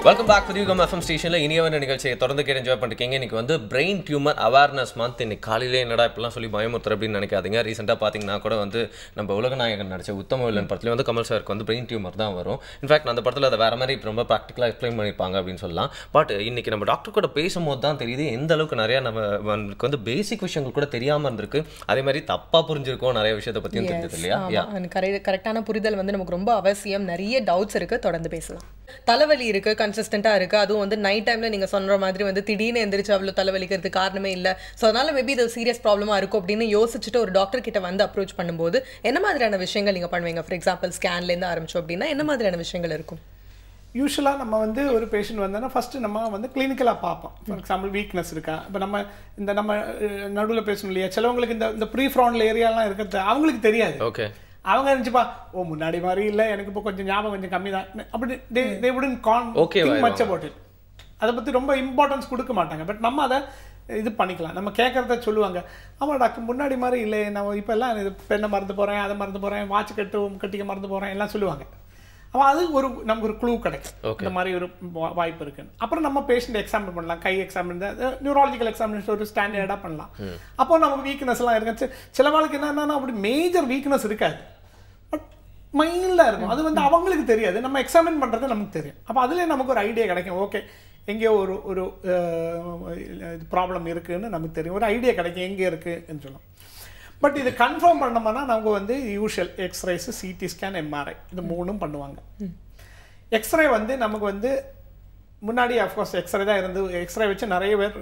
வெல்கம் பேக் புதிய FM ஸ்டேஷனில் இனியவன் நிகழ்ச்சியை தொடர்ந்து கேட்டு என்ஜாய் பண்ணிருக்கீங்க. இன்னைக்கு வந்து பிரெயின் டியூமர் அவேர்னஸ் மந்த். இன்னைக்கு காலையிலே என்னடா இப்பெல்லாம் சொல்லி பயமுறுத்துற அப்படின்னு நினைக்காதீங்க. ரீசெண்டாக பார்த்தீங்கன்னா கூட வந்து நம்ம உலகநாயகன் நடிச்ச உத்தம வில்லன் படத்துல வந்து கமல் சாருக்கு வந்து பிரெயின் டியூமர் தான் வரும். இன்ஃபேக்ட் அந்த படத்தில் அதை வேற மாதிரி ரொம்ப ப்ராக்டிக்கலாக எக்ஸ்பிளைன் பண்ணியிருப்பாங்க அப்படின்னு சொல்லலாம். பட் இன்னைக்கு நம்ம டாக்டர் கூட பேசும்போது தான் தெரியுது எந்த அளவுக்கு நிறையா நமக்கு வந்து பேசிக் விஷயங்கள் கூட தெரியாமல் இருந்திருக்கு. அதே மாதிரி தப்பாக புரிஞ்சிருக்கோம், நிறைய விஷயத்தை பற்றியும் தெரிஞ்சது இல்லையா? கரெக்டான புரிதல் வந்து நமக்கு ரொம்ப அவசியம். நிறைய டவுட்ஸ் இருக்கு, தொடர்ந்து பேசலாம். தலைவலி இருக்கு, கன்சிஸ்டண்டா இருக்கு, அதுவும் வந்து நைட் டைம்ல நீங்க சொல்ற மாதிரி வந்து திடீர்னு எந்திரிச்சு அவ்வளவு தலைவலிக்கிறது காரணமே இல்ல. ஸோ அதனால மேபி இது சீரியஸ் ப்ராப்ளமா இருக்கும் அப்படின்னு யோசிச்சுட்டு ஒரு டாக்டர் கிட்ட வந்து அப்ரோச் பண்ணும்போது என்ன மாதிரியான விஷயங்கள் நீங்க பண்ணுவீங்க? ஃபார் எக்ஸாம்பிள் ஸ்கேன்ல இருந்து ஆரம்பிச்சோம் அப்படின்னா என்ன மாதிரியான விஷயங்கள் இருக்கும்? யூஸ்வலாக நம்ம வந்து ஒரு பேஷண்ட் வந்தோன்னா ஃபஸ்ட்டு நம்ம வந்து கிளினிக்கலாக பார்ப்போம். ஃபார் எக்ஸாம்பிள் வீக்னஸ் இருக்கா. இப்போ நம்ம நடுவில் பேசணும் இல்லையா, சிலவங்களுக்கு இந்த ப்ரீ ஃப்ரான்ட்ல ஏரியாலாம் இருக்கிறது அவங்களுக்கு தெரியாது. ஓகே, அவங்க நினச்சிப்பா முன்னாடி மாதிரி இல்லை, எனக்கு இப்போ கொஞ்சம் ஞாபகம் கொஞ்சம் கம்மி தான் அப்படி they wouldn't think much about it. அதை பற்றி ரொம்ப இம்பார்ட்டன்ஸ் கொடுக்க மாட்டாங்க. பட் நம்ம அதை இது பண்ணிக்கலாம், நம்ம கேட்குறத சொல்லுவாங்க. ஆமாம் டாக்டர் முன்னாடி மாதிரி இல்லை, நம்ம இப்போ எல்லாம் இது பெண்ணை மறந்து போகிறேன், அதை மறந்து போகிறேன், வாட்ச் கட்டிக்க மறந்து போகிறேன் எல்லாம் சொல்லுவாங்க. அப்போ அது நமக்கு ஒரு க்ளூ கிடைக்கும், இந்த மாதிரி ஒரு வாய்ப்பு இருக்குன்னு. அப்புறம் நம்ம பேஷண்ட் எக்ஸாமின் பண்ணலாம், கை எக்ஸாமின், நியூராலஜிக்கல் எக்ஸாமினேஷன் ஒரு ஸ்டாண்டர்டாக பண்ணலாம். அப்போ நமக்கு வீக்னஸ்லாம் இருக்கு. சில வாழ்க்கை என்னன்னா அப்படி மேஜர் வீக்னஸ் இருக்காது, பட் மைல்டாக இருக்கும். அது வந்து அவங்களுக்கு தெரியாது, நம்ம எக்ஸாமின் பண்ணுறது நமக்கு தெரியும். அப்போ அதுலேயே நமக்கு ஒரு ஐடியா கிடைக்கும். ஓகே, எங்கேயோ ஒரு ப்ராப்ளம் இருக்குதுன்னு நமக்கு தெரியும், ஒரு ஐடியா கிடைக்கும் எங்கே இருக்குதுன்னு சொல்லலாம். பட் இது கன்ஃபார்ம் பண்ணோம்னா நமக்கு வந்து usual X-rays, CT scan, MRI இது 3ம் பண்ணுவாங்க. எக்ஸ்ரே வந்து நமக்கு வந்து முன்னாடி அஃப்கோர்ஸ் எக்ஸ்ரே தான் இருந்து, எக்ஸ்ரே வச்சு நிறைய பேர்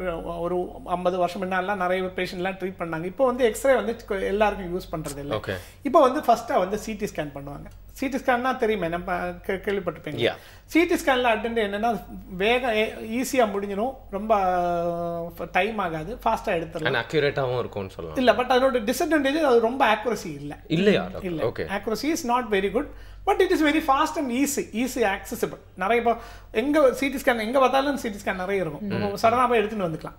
ஒரு 50 வருஷம் முன்னாடிலாம் நிறைய பேர் பேஷண்ட்லாம் ட்ரீட் பண்ணாங்க. இப்போ வந்து எக்ஸ்ரே வந்து எல்லாருக்கும் யூஸ் பண்ணுறது இல்லை. இப்போ வந்து ஃபஸ்ட்டாக வந்து சிடி ஸ்கேன் பண்ணுவாங்க. சிடி ஸ்கேன்னா தெரியுமே, நம்ம கேள்விப்பட்டிருப்பீங்க. சிடி ஸ்கேனில் அட்டெண்ட் என்னென்னா வேகம் ஈஸியாக முடிஞ்சிடும், ரொம்ப டைம் ஆகாது, ஃபாஸ்ட்டாக எடுத்துடலாம், அக்யூரேட்டாகவும் இருக்கும்னு சொல்லலாம். இல்லை, பட் அதோட டிஸ்அட்வான்டேஜ் அது ரொம்ப ஆக்குரசி இல்லை. இல்லையா? இல்லை, accuracy is not very good, but it is very fast and easy accessible. நிறைய இப்போ எங்கே சிடி ஸ்கேன் எங்கே பார்த்தாலும் சிடி ஸ்கேன் நிறைய இருக்கும், சடனாக போய் எடுத்துகிட்டு வந்துக்கலாம்.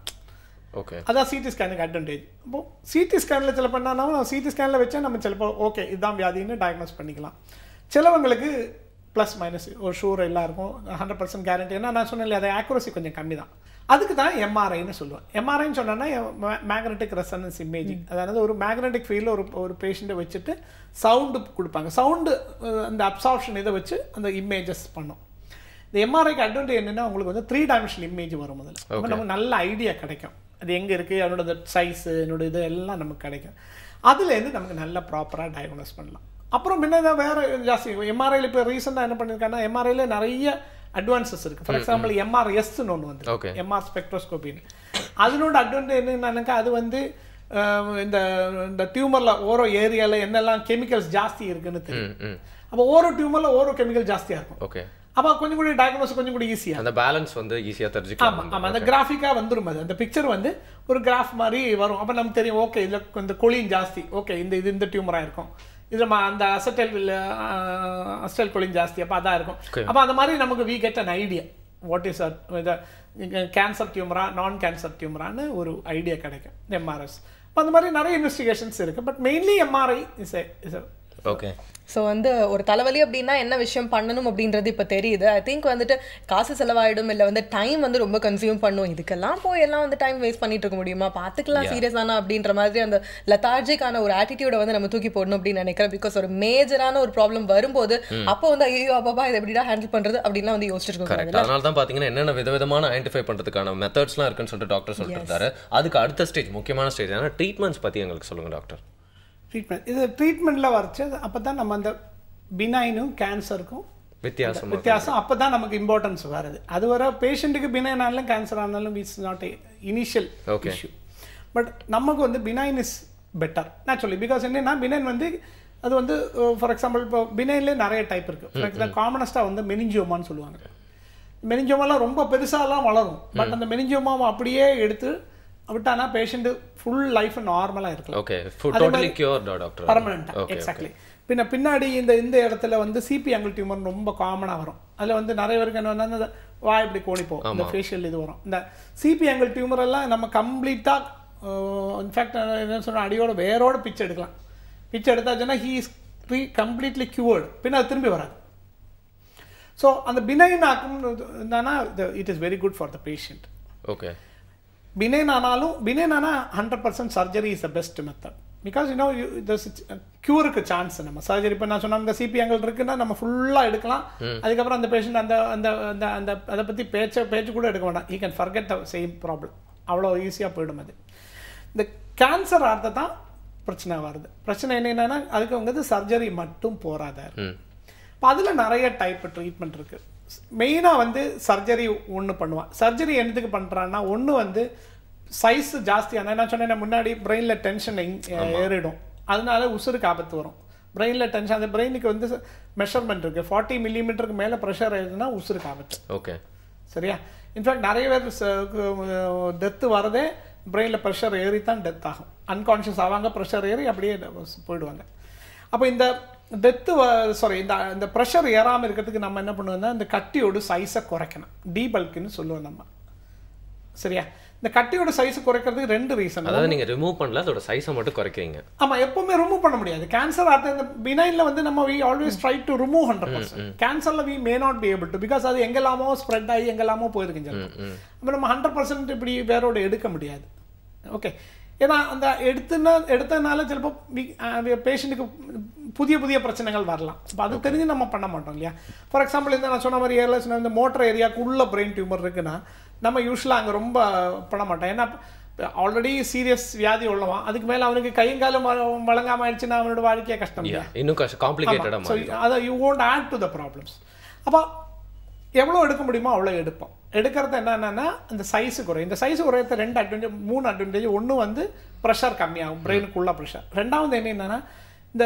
ஓகே, அதான் சிடி ஸ்கேனுக்கு அட்வான்டேஜ். இப்போ சிடி ஸ்கேனில் சில பண்ணாலும் சிடி ஸ்கேனில் வச்சா நம்ம சிலப்போ ஓகே இதுதான் வியாதின்னு டயக்னோஸ் பண்ணிக்கலாம். சிலவங்களுக்கு ப்ளஸ் மைனஸ் ஒரு ஷூர் எல்லாருக்கும் 100% கேரண்டி. ஏன்னா நான் சொன்னேன் அதை ஆக்குரசி கொஞ்சம் கம்மி தான். அதுக்கு தான் எம்ஆர்ஐன்னு சொல்லுவேன். எம்ஆர்ஐன்னு சொன்னோன்னா மேக்னெட்டிக் ரெசனன்ஸ் இமேஜிங். அதாவது ஒரு மேக்னெட்டிக் ஃபீல்டில் ஒரு பேஷண்ட்டை வச்சுட்டு சவுண்டு கொடுப்பாங்க. சவுண்டு அந்த அப்சார்ப்ஷன் இதை வச்சு அந்த இமேஜஸ் பண்ணும். இந்த எம்ஆர்ஐக்கு அட்வான்டேஜ் என்னென்னா உங்களுக்கு வந்து 3 டைமென்ஷனல் இமேஜ் வரும் முதல்ல. அப்போ நமக்கு நல்ல ஐடியா கிடைக்கும், அது எங்கே இருக்குது, அதோட சைஸு, என்னோட இது எல்லாம் நமக்கு கிடைக்கும். அதுலேருந்து நமக்கு நல்லா ப்ராப்பராக டயக்னோஸ் பண்ணலாம். அப்புறம் முன்னதான் வேறு ஜாஸ்தி எம்ஆர்ஐயில் இப்போ ரீசெண்டாக என்ன பண்ணியிருக்காங்கன்னா எம்ஆர்ஐயில் நிறைய அட்வான்சஸ் இருக்குது. ஃபார் எக்ஸாம்பிள் எம்ஆர்எஸ்ன்னு ஒன்று வந்து எம்ஆர் ஸ்பெக்ட்ரோஸ்கோபின்னு. அதனோட அட்வான்டேஜ் என்னன்னாக்கா அது வந்து இந்த டியூமரில் ஓரோ ஏரியாவில் என்னெல்லாம் கெமிக்கல்ஸ் ஜாஸ்தி இருக்குன்னு தெரியும். அப்போ ஓரோ டியூமரில் ஓரோ கெமிக்கல் ஜாஸ்தியாக இருக்கும். ஓகே, அப்போ கொஞ்சம் கூட டயக்னோஸ் கொஞ்சம் கூட ஈஸியாக, அந்த பேலன்ஸ் வந்து ஈஸியாக தெரிஞ்சுக்கலாம். ஆமாம், அந்த கிராஃபிக்காக வந்துடும். அது அந்த பிக்சர் வந்து ஒரு கிராஃப் மாதிரி வரும். அப்போ நமக்கு தெரியும் ஓகே இதில் இந்த கொலின் ஜாஸ்தி, ஓகே இந்த டியூமராக இருக்கும், இதில் அந்த அசட்டல் கொலின் ஜாஸ்தி, அப்போ அதான் இருக்கும். அப்போ அந்த மாதிரி நமக்கு we get an idea what is cancer டியூமரா நான் கேன்சர் டியூமரான்னு ஒரு ஐடியா கிடைக்கும் எம்ஆர்எஸ். அப்போ அந்த மாதிரி நிறைய இன்வெஸ்டிகேஷன்ஸ் இருக்குது. But mainly MRI is okay. So வந்து ஒரு தலைவலி அப்படின்னா என்ன விஷயம் பண்ணணும் அப்படின்றது இப்போ தெரியுது. ஐ திங்க் வந்துட்டு காசு செலவாயிடும், இல்லை வந்து டைம் வந்து ரொம்ப கன்சியூம் பண்ணும். இதுக்கெல்லாம் போய் எல்லாம் வந்து டைம் வேஸ்ட் பண்ணிட்டு இருக்க முடியுமா, பார்த்துக்கலாம் சீரியஸான அப்படின்ற மாதிரி அந்த லெத்தார்ஜிக்கான ஒரு ஆட்டிடியூடை வந்து நம்ம தூக்கி போடணும் அப்படின்னு நினைக்கிறேன். பிகாஸ் ஒரு மேஜரான ஒரு ப்ராப்ளம் வரும்போது அப்போ வந்து ஐயோ அப்பா இதை எப்படிடா ஹேண்டில் பண்ணுறது அப்படின்லாம் வந்து யோசிச்சிருக்கோம். அதனால தான் பார்த்தீங்கன்னா என்னென்ன விதவிதமான ஐடென்டிஃபை பண்ணுறதுக்கான மெத்தட்ஸ்லாம் இருக்குன்னு சொல்லிட்டு டாக்டர் சொல்லிட்டு அதுக்கு அடுத்த ஸ்டேஜ் முக்கியமான ஸ்டேஜ் ஆனால் ட்ரீட்மெண்ட்ஸ் பற்றி எங்களுக்கு சொல்லுங்கள் டாக்டர். இது ட்ரீட்மெண்ட்டில் வரைச்சு அப்போ தான் நம்ம அந்த பினைனும் கேன்சருக்கும் வித்தியாசம் அப்போ தான் நமக்கு இம்பார்ட்டன்ஸ் வருது. அது வர பேஷண்ட்டுக்கு பினைன் ஆனாலும் கேன்சர் ஆனாலும் it's not a initial issue. But நமக்கு வந்து பினைன் இஸ் பெட்டர் நேச்சுரலி. பிகாஸ் என்னன்னா பினைன் வந்து அது வந்து ஃபார் எக்ஸாம்பிள் இப்போ பினைன்லேயே நிறைய டைப் இருக்குது. ஃபார் எக்ஸாம்பிள் காமனஸ்ட்டாக வந்து மெனிஞ்சியோமான்னு சொல்லுவாங்க. மெனிஞ்சியோமாலாம் ரொம்ப பெருசாலாம் வளரும். பட் அந்த மெனிஞ்சியோமாவை அப்படியே எடுத்து விட்டானா பேஷண்ட் ஃபுல் லைஃப் நார்மலாக இருக்கலாம். ஓகே, டோட்டலி கியூர்ட் டாக்டர், பர்மனெண்ட்டாக. எக்ஸாக்ட்லி. பின்னாடி இந்த இடத்துல வந்து சிபி ஆங்கிள் டியூமர் ரொம்ப காமனாக வரும். அதில் வந்து நிறைய பேருக்கு என்ன அந்த வாய் இப்படி கோணிப்போம், இந்த ஃபேஷியல் இது வரும். இந்த சிபி ஆங்கிள் டியூமர் எல்லாம் நம்ம கம்ப்ளீட்டாக இன்ஃபேக்ட் என்ன சொன்னால் அடியோட வேரோட பிச்சை எடுக்கலாம். பிச்சை எடுத்தாச்சுன்னா ஹீ இஸ் கம்ப்ளீட்லி கியூர்டு. பின்ன அது திரும்பி வராது. ஸோ அந்த பினைன் ஆக்கும் என்னன்னா it is very good for the patient. Okay, benign ஆனாலும் பினைன் ஆனால் 100% surgery is the best method. Because you know க்யூருக்கு சான்ஸ் நம்ம சர்ஜரி. இப்போ நான் சொன்ன அந்த சிபி ஆங்கிள் இருக்குன்னா நம்ம ஃபுல்லாக எடுக்கலாம். அதுக்கப்புறம் அந்த பேஷண்ட் அந்த அந்த அந்த அந்த அதை பற்றி பேச்சு கூட எடுக்க வேண்டாம். ஈ can forget the same problem. அவ்வளோ ஈஸியாக போயிடும். அது இந்த கேன்சர் ஆர்த்த தான் பிரச்சனை வருது. பிரச்சனை என்னென்னா அதுக்கு வந்து சர்ஜரி மட்டும் போகாத. இப்போ அதில் நிறைய டைப் ட்ரீட்மெண்ட் இருக்குது. மெயினாக வந்து சர்ஜரி ஒன்று பண்ணுவான். சர்ஜரி என்னத்துக்கு பண்ணுறான்னா ஒன்று வந்து சைஸ் ஜாஸ்தியான நான் சொன்னேன் முன்னாடி பிரெயினில் டென்ஷன் ஏறிடும், அதனால உசுருக்கு ஆபத்து வரும். பிரெயினில் டென்ஷன், அந்த பிரெயினுக்கு வந்து மெஷர்மெண்ட் இருக்குது. 40 மில்லிமீட்டருக்கு மேலே ப்ரெஷர் ஆயிடுதுன்னா உசுருக்கு ஆபத்து. ஓகே, சரியா? இன்ஃபேக்ட் நிறைய பேர் டெத்து வரதே பிரெயினில் ப்ரெஷர் ஏறி தான் டெத் ஆகும். அன்கான்ஷியஸ் ஆவாங்க, ப்ரெஷர் ஏறி அப்படியே போயிடுவாங்க. அப்போ இந்த டெத்து இந்த ப்ரெஷர் ஏறாமல் இருக்கிறதுக்கு நம்ம என்ன பண்ணுவோம்னா இந்த கட்டியோட சைஸை குறைக்கணும். டீபல்க்குன்னு சொல்லுவோம் நம்ம. சரியா? இந்த கட்டியோட சைஸ் குறைக்கிறதுக்கு 2 ரீசன். அதாவது நீங்க ரிமூவ் பண்ணல, அதோட சைஸை மட்டும் குறைக்கிறீங்க. ஆமா, எப்பவுமே ரிமூவ் பண்ண முடியாது. கேன்சர் இந்த பினைன்ல வந்து நம்ம we always try to remove 100%. கேன்சர்ல we may not be able to, because அது எங்கெல்லாமோ ஸ்ப்ரெட் ஆகி எங்கெல்லாமோ போயிருக்குங்க. அப்போ நம்ம 100% இப்படி வேரோட எடுக்க முடியாது. ஓகே, ஏன்னா அந்த எடுத்ததுனால சிலப்போ பேஷண்ட்டுக்கு புதிய பிரச்சனைகள் வரலாம். இப்போ அது தெரிஞ்சு நம்ம பண்ண மாட்டோம் இல்லையா? ஃபார் எக்ஸாம்பிள் இந்த நான் சொன்ன மாதிரி இந்த மோட்டர் ஏரியாவுக்குள்ள பிரெயின் டியூமர் இருக்குன்னா நம்ம யூஸ்வலாக அங்கே ரொம்ப பண்ண மாட்டோம். ஏன்னா ஆல்ரெடி சீரியஸ் வியாதி உள்ளவன், அதுக்கு மேலே அவனுக்கு கைங்காலம் வழங்காமல் ஆயிடுச்சுன்னா அவனோட வாழ்க்கையே கஷ்டம் இல்லையா? இன்னும் காம்ப்ளிகேட்டடாக. அதை you won't add to the problems. அப்போ எவ்வளோ எடுக்க முடியுமோ அவ்வளோ எடுப்போம். எடுக்கிறது என்னன்னா இந்த சைஸு குறையும். இந்த சைஸு குறையத்தை 2 அட்வான்டேஜ் 3 அட்வான்டேஜ். ஒன்று வந்து ப்ரெஷர் கம்மியாகும், பிரெயினுக்குள்ள ப்ரெஷர். ரெண்டாவது என்னன்னா இந்த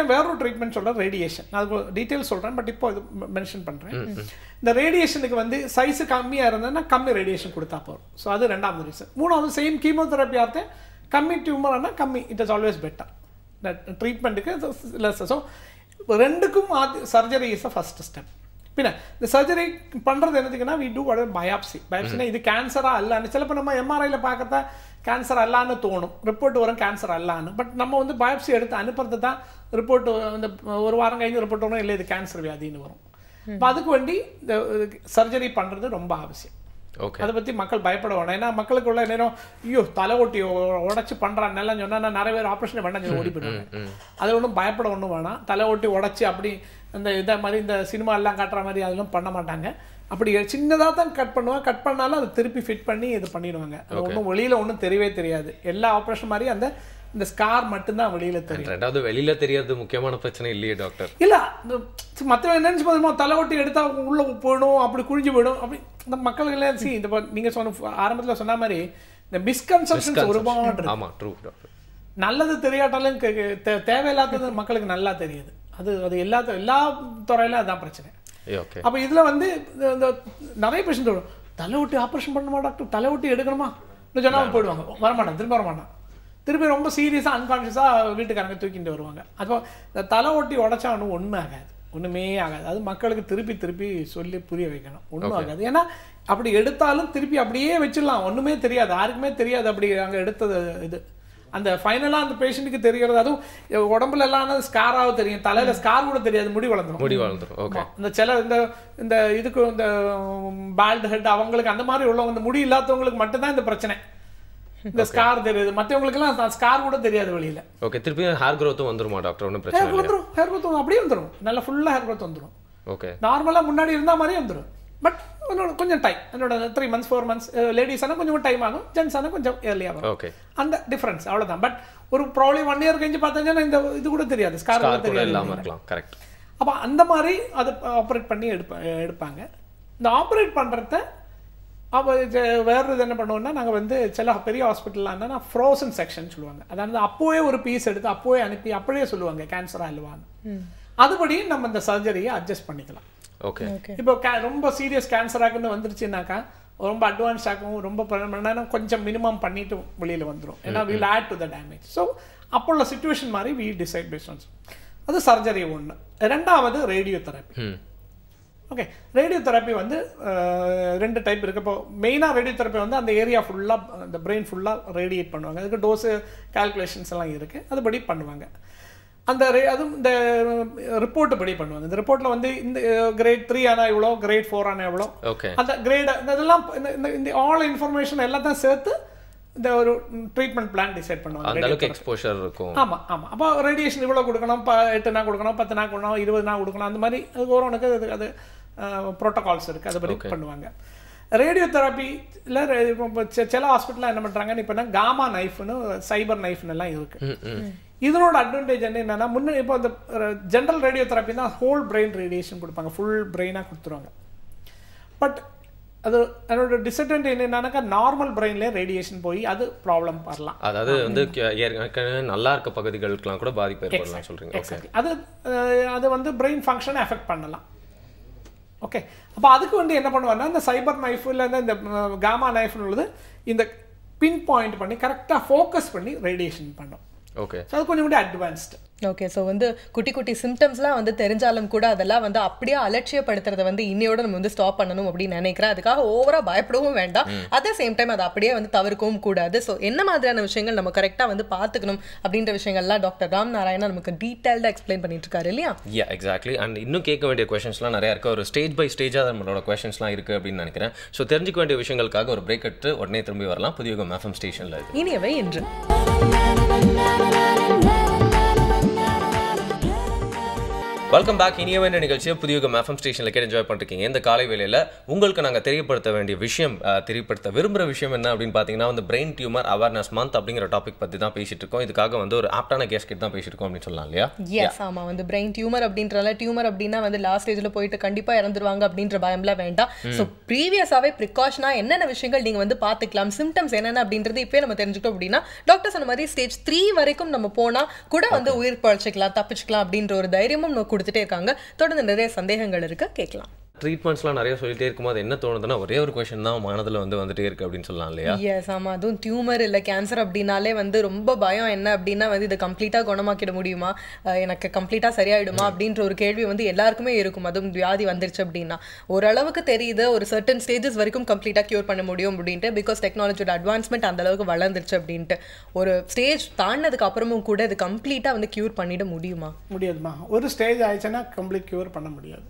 வேறொரு ட்ரீட்மெண்ட் சொல்கிறேன், ரேடியேஷன். அதுக்கு டீட்டெயில்ஸ் சொல்கிறேன், பட் இப்போ இது மென்ஷன் பண்ணுறேன். இந்த ரேடியேஷனுக்கு வந்து சைஸு கம்மியாக இருந்ததுன்னா கம்மி ரேடியேஷன் கொடுத்தா போகிறோம். ஸோ அது 2வது ரீசன். 3வது சேம் கீமோதெரப்பி ஆர்த்தே கம்மி டியூமர்னா கம்மி, இட் இஸ் ஆல்வேஸ் பெட்டர். ட்ரீட்மெண்ட்டுக்கு லெஸ். ஸோ 2க்கும் surgery is a first step. பின்ன இந்த சர்ஜரி பண்ணுறது என்னதுக்குன்னா வி டூ பயாப்சினா இது கேன்சரா அல்லான்னு. சிலப்போ நம்ம எம்ஆர்ஐயில் பார்க்கறத கேன்சர் அல்லான்னு தோணும், ரிப்போர்ட் வரும் கேன்சர் அல்லான்னு. பட் நம்ம வந்து பயாப்சி எடுத்து அனுப்புறது தான் ரிப்போர்ட் இந்த 1 வாரம் கழிஞ்சு ரிப்போர்ட் வரும், இல்லை இது கேன்சர் வியாதின்னு வரும். இப்போ அதுக்கு வேண்டி இந்த சர்ஜரி பண்ணுறது ரொம்ப அவசியம். அதை பற்றி மக்கள் பயப்பட வேண்டாம். ஏன்னா மக்களுக்குள்ள நேரம் ஐயோ தலை ஓட்டி உடச்சி பண்ணுறான்னு எல்லாம் சொன்னால் நிறைய பேர் ஆப்ரேஷன் வேண்டாம் ஓடி போயிடுவாங்க. அது ஒன்றும் பயப்பட ஒன்றும் வேணாம். தலை ஓட்டி உடச்சி அப்படி இந்த இதை மாதிரி இந்த சினிமா எல்லாம் காட்டுற மாதிரி அதெல்லாம் பண்ண மாட்டாங்க. அப்படி சின்னதாக தான் கட் பண்ணுவாங்க. கட் பண்ணாலும் அதை திருப்பி ஃபிட் பண்ணி இது பண்ணிடுவாங்க. அது ஒன்றும் வெளியில் ஒன்றும் தெரியவே தெரியாது. எல்லா ஆப்ரேஷன் மாதிரி இந்த ஸ்கார் மட்டும்தான் வெளியில தெரியும். ரெண்டாவது வெளியில தெரியாது முக்கியமான பிரச்சனை இல்லையே டாக்டர்? இல்ல, மற்ற நினைச்சு பார்த்தோமா தலை ஓட்டி எடுத்தா உள்ள போயிடும், அப்படி குழிஞ்சு போயிடும். அப்படி இந்த மக்களுக்கு எல்லாம் இந்த நீங்க சொன்ன ஆரம்பத்தில் சொன்ன மாதிரி இந்த மிஸ்கன்செப்ஷன்ஸ் ஒருபாடு இருக்கு. ஆமா, ட்ரூ டாக்டர். நல்லது தெரியாட்டாலும் தேவையில்லாதது மக்களுக்கு நல்லா தெரியுது. அது எல்லா துறையிலும் அதுதான் பிரச்சனை. அப்ப இதுல வந்து நிறைய பேஷண்ட் வரும், தலை ஓட்டி ஆப்ரேஷன் பண்ணுமா டாக்டர், தலை ஓட்டி எடுக்கணுமா சொன்னா போயிடுவாங்க, வரமாட்டான், திரும்ப வரமாட்டான். திருப்பி ரொம்ப சீரியஸாக அன்கான்ஷியஸாக வீட்டுக்காரங்க தூக்கிட்டு வருவாங்க. அப்போ இந்த தலை ஓட்டி உடச்சா ஒன்றும் ஆகாது, ஒன்றுமே ஆகாது. அது மக்களுக்கு திருப்பி சொல்லி புரிய வைக்கணும், ஒன்றும் ஆகாது. ஏன்னா அப்படி எடுத்தாலும் திருப்பி அப்படியே வச்சிடலாம், ஒன்றுமே தெரியாது, யாருக்குமே தெரியாது அப்படி அங்கே எடுத்தது. இது அந்த ஃபைனலாக அந்த பேஷண்ட்டுக்கு தெரிகிறது. அதுவும் உடம்புல எல்லாம் ஸ்காராக தெரியும், தலையில் ஸ்கார் கூட தெரியாது, முடி வளர்ந்துடும். இந்த இதுக்கு இந்த பால்ட் ஹெட் அவங்களுக்கு அந்த மாதிரி உள்ளவங்க, இந்த முடி இல்லாதவங்களுக்கு மட்டும்தான் இந்த பிரச்சனை. இந்த ஸ்கார் தெரியுது, மற்றவங்களுக்கு எல்லாம் ஸ்கார் கூட தெரியாது வெளியில. ஓகே, திருப்பி ஹேர் growth வந்துருமா டாக்டர்? ஒன்றும் பிரச்சனை இல்லை. ஹேர் growth அப்படியே வந்துடும், நல்லா ஃபுல்லாக ஹேர் growth வந்துடும். ஓகே, நார்மலாக முன்னாடி இருந்தா மாதிரியே வந்துடும். பட் கொஞ்சம் டைம், என்னோட 3 months 4 months, லேடிஸ் ஆனால் கொஞ்சம் டைம் ஆகும், ஜென்ஸ் ஆனால் கொஞ்சம் ஏர்லியாக வரும். ஓகே, அந்த டிஃபரன்ஸ் அவ்வளோதான். பட் ஒரு ப்ராப்ளம் 1 year கழிஞ்சு பார்த்தீங்கன்னா இந்த இது கூட தெரியாது, ஸ்கார் கூட தெரியாது, இல்லாமல் இருக்கலாம். கரெக்ட். அப்போ அந்த மாதிரி அதை ஆப்ரேட் பண்ணி எடுப்பாங்க. இந்த ஆப்ரேட் பண்ணுறத அப்போ வேறு இது என்ன பண்ணுவோம்னா, நாங்கள் வந்து சில பெரிய ஹாஸ்பிட்டலில் என்னன்னா ஃப்ரோசன் செக்ஷன் சொல்லுவாங்க. அதாவது அப்போவே ஒரு பீஸ் எடுத்து அப்போவே அனுப்பி அப்படியே சொல்லுவாங்க கேன்சரா இல்லைவான்னு. அதுபடி நம்ம இந்த சர்ஜரியை அட்ஜஸ்ட் பண்ணிக்கலாம். ஓகே, இப்போ ரொம்ப சீரியஸ் கேன்சராக்குன்னு வந்துருச்சுனாக்கா ரொம்ப அட்வான்ஸ் ஆகும், ரொம்ப கொஞ்சம் மினிமம் பண்ணிட்டு வெளியில் வந்துடும். ஏன்னா will add to the damage. So அப்போ உள்ள சிச்சுவேஷன் மாதிரி வி டிசைட் பேஸ்ட் ஆன். அது சர்ஜரி ஒன்று. 2வது radio therapy. Okay, radio therapy வந்து 2 டைப் இருக்குது. இப்போ மெயினாக ரேடியோ தெரப்பி வந்து அந்த ஏரியா ஃபுல்லாக, அந்த பிரெயின் ஃபுல்லாக ரேடியேட் பண்ணுவாங்க. அதுக்கு டோஸு கால்குலேஷன்ஸ் எல்லாம் இருக்குது, அதுபடி பண்ணுவாங்க. அதுவும் இந்த ரிப்போர்ட்டு படி பண்ணுவாங்க. இந்த ரிப்போர்ட்டில் வந்து இந்த கிரேட் 3 ஆனால் எவ்வளோ, கிரேட் 4 ஆனால் எவ்வளோ, அந்த கிரேட் இதெல்லாம் இந்த ஆல் இன்ஃபர்மேஷன் எல்லாத்தையும் சேர்த்து இந்த ஒரு ட்ரீட்மெண்ட் பிளான் டிசைட் பண்ணுவாங்க. அந்த அளவுக்கு எக்ஸ்போஷர் இருக்கும். ஆமாம். அப்போ ரேடியேஷன் இவ்வளோ கொடுக்கணும், 8 நாள் கொடுக்கணும், 10 நாள் கொடுக்கணும், 20 நாள் கொடுக்கணும், அந்த மாதிரி அது ஒருவனுக்கு அது ப்ரோட்டோகால்ஸ் இருக்குது, அதுபடி பண்ணுவாங்க. ரேடியோ தெரப்பியில் சில ஹாஸ்பிட்டலில் என்ன பண்ணுறாங்கன்னு இப்போ காமா நைஃப்னு சைபர் நைஃப்னு எல்லாம் இருக்குது. இதனோட அட்வான்டேஜ் என்னன்னா, முன்னே இப்போ இந்த ஜென்ரல் ரேடியோ தெரப்பி தான் ஹோல் பிரெயின் ரேடியேஷன் கொடுப்பாங்க, ஃபுல் பிரெயினாக கொடுத்துருவாங்க. பட் அது அதோட டிஸ்அட்வான்டேஜ் என்னன்னாக்கா நார்மல் பிரெயின்ல ரேடியேஷன் போய் அது ப்ராப்ளம் வரலாம். அதாவது வந்து நல்லா இருக்க பகுதிகளுக்கெல்லாம் கூட பாதிப்பு ஏற்படலாம் சொல்றீங்க. ஓகே, அது வந்து பிரெயின் ஃபங்க்ஷனை அஃபெக்ட் பண்ணலாம். ஓகே, அப்போ அதுக்கு வந்து என்ன பண்ணுவாங்கன்னா இந்த சைபர் நைஃப் இல்லை இந்த காமா நைஃப்னு உள்ளது இந்த பின் பாயிண்ட் பண்ணி கரெக்டாக ஃபோக்கஸ் பண்ணி ரேடியேஷன் பண்ணும். ஓகே, அது கொஞ்சம் கூட அட்வான்ஸ்டு. ஓகே, ஸோ வந்து குட்டி குட்டி சிம்டம்ஸ்லாம் வந்து தெரிஞ்சாலும் கூட அதெல்லாம் வந்து அப்படியே அலட்சியப்படுத்துறதை வந்து இன்னையோட நம்ம வந்து ஸ்டாப் பண்ணணும் அப்படின்னு நினைக்கிறேன். அதுக்காக ஓவராக பயப்படவும் வேண்டாம், அட் த சேம் டைம் அதை அப்படியே வந்து தவிர்க்கவும் கூடாது. ஸோ என்ன மாதிரியான விஷயங்கள் நம்ம கரெக்டாக வந்து பார்த்துக்கணும் அப்படின்ற விஷயங்கள்லாம் டாக்டர் ராம் நாராயணா நமக்கு டீட்டெயில்டாக எக்ஸ்பிளைன் பண்ணிட்டு இருக்காரு இல்லையா? எக்ஸாக்ட்லி. அண்ட் இன்னும் கேட்க வேண்டிய கொஸ்டின்ஸ்லாம் நிறையா இருக்குது. ஒரு ஸ்டேஜ் பை ஸ்டேஜாக நம்மளோட கொஸ்டின்ஸ்லாம் இருக்குது அப்படின்னு நினைக்கிறேன். ஸோ தெரிஞ்சுக்க வேண்டிய விஷயங்களுக்காக ஒரு பிரேக் எடுத்து உடனே திரும்பி வரலாம் புதிய எஃப்எம் ஸ்டேஷனில். இனியவை இன்று வெல்கம் பேக். இனியவை என்ற நிகழ்ச்சியை புதிய எஃப்எம் ஸ்டேஷனில் கேட்டு என்ஜாய் பண்ணிருக்கீங்க. இந்த காலை வேளையில் உங்களுக்கு நாங்கள் தெரியப்படுத்த வேண்டிய விஷயம், தெரியப்படுத்த விரும்புகிற விஷயம் என்ன அப்படின்னு பார்த்தீங்கன்னா வந்து பிரெயின் டியூமர் அவேர்னஸ் மந்த் அப்படிங்கிற டாபிக் பற்றி தான் பேசிட்டு இருக்கோம். இதுக்காக வந்து ஒரு ஆப்டான கேஸ் கிட்ட தான் பேசிட்டு இருக்கோம் அப்படின்னு சொல்லலாம் இல்லையா? எஸ், ஆமாம். வந்து பிரெயின் டியூமர் அப்படின்றனால டியூமர் அப்படின்னா வந்து லாஸ்ட் ஸ்டேஜில் போயிட்டு கண்டிப்பாக இறந்துருவாங்க அப்படின்ற பயம்லாம் வேண்டாம். ஸோ ப்ரீவியஸாகவே ப்ரிகாஷனாக என்னென்ன விஷயங்கள் நீங்கள் வந்து பார்த்துக்கலாம், சிம்டம்ஸ் என்னென்ன அப்படின்றது இப்போ நம்ம தெரிஞ்சுக்கிட்டோம் அப்படின்னா டாக்டர் சொன்ன மாதிரி ஸ்டேஜ் 3 வரைக்கும் நம்ம போனால் கூட வந்து உயிர் பழச்சிக்கலாம், தப்பிச்சுக்கலாம் அப்படின்ற ஒரு தைரியமும் நம்ம கொடுத்துட்டே இருக்காங்க. தொடர்ந்து நிறைய சந்தேகங்கள் இருக்கு, கேட்கலாம். ட்ரீட்மெண்ட்ஸ்லாம் நிறைய சொல்லிட்டே இருக்கும்போது என்ன தோணுதுன்னா ஒரே ஒரு கொஸ்டின் தான் மனதில் வந்துட்டே இருக்கு அப்படின்னு சொல்லலாம் இல்லையா? எஸ், ஆமாம். அதுவும் டியூமர் இல்லை கேன்சர் அப்படின்னாலே வந்து ரொம்ப பயம். என்ன அப்படின்னா வந்து இதை கம்ப்ளீட்டாக குணமாக்கிட முடியுமா, எனக்கு கம்ப்ளீட்டாக சரியாயிடுமா அப்படின்ற ஒரு கேள்வி வந்து எல்லாருக்குமே இருக்கும். அதுவும் வியாதி வந்துருச்சு அப்படின்னா ஓரளவுக்கு தெரியுது ஒரு சர்டன் ஸ்டேஜஸ் வரைக்கும் கம்ப்ளீட்டாக க்யூர் பண்ண முடியும் அப்படின்ட்டு, பிகாஸ் டெக்னாலஜியோட அட்வான்ஸ்மெண்ட் அந்த அளவுக்கு வளர்ந்துருச்சு அப்படின்ட்டு. ஒரு ஸ்டேஜ் தாண்டினதுக்கு அப்புறமும் கூட இது கம்ப்ளீட்டாக வந்து க்யூர் பண்ணிட முடியாதுமா? ஒரு ஸ்டேஜ் ஆயிடுச்சுன்னா கம்ப்ளீட் க்யூர் பண்ண முடியாது.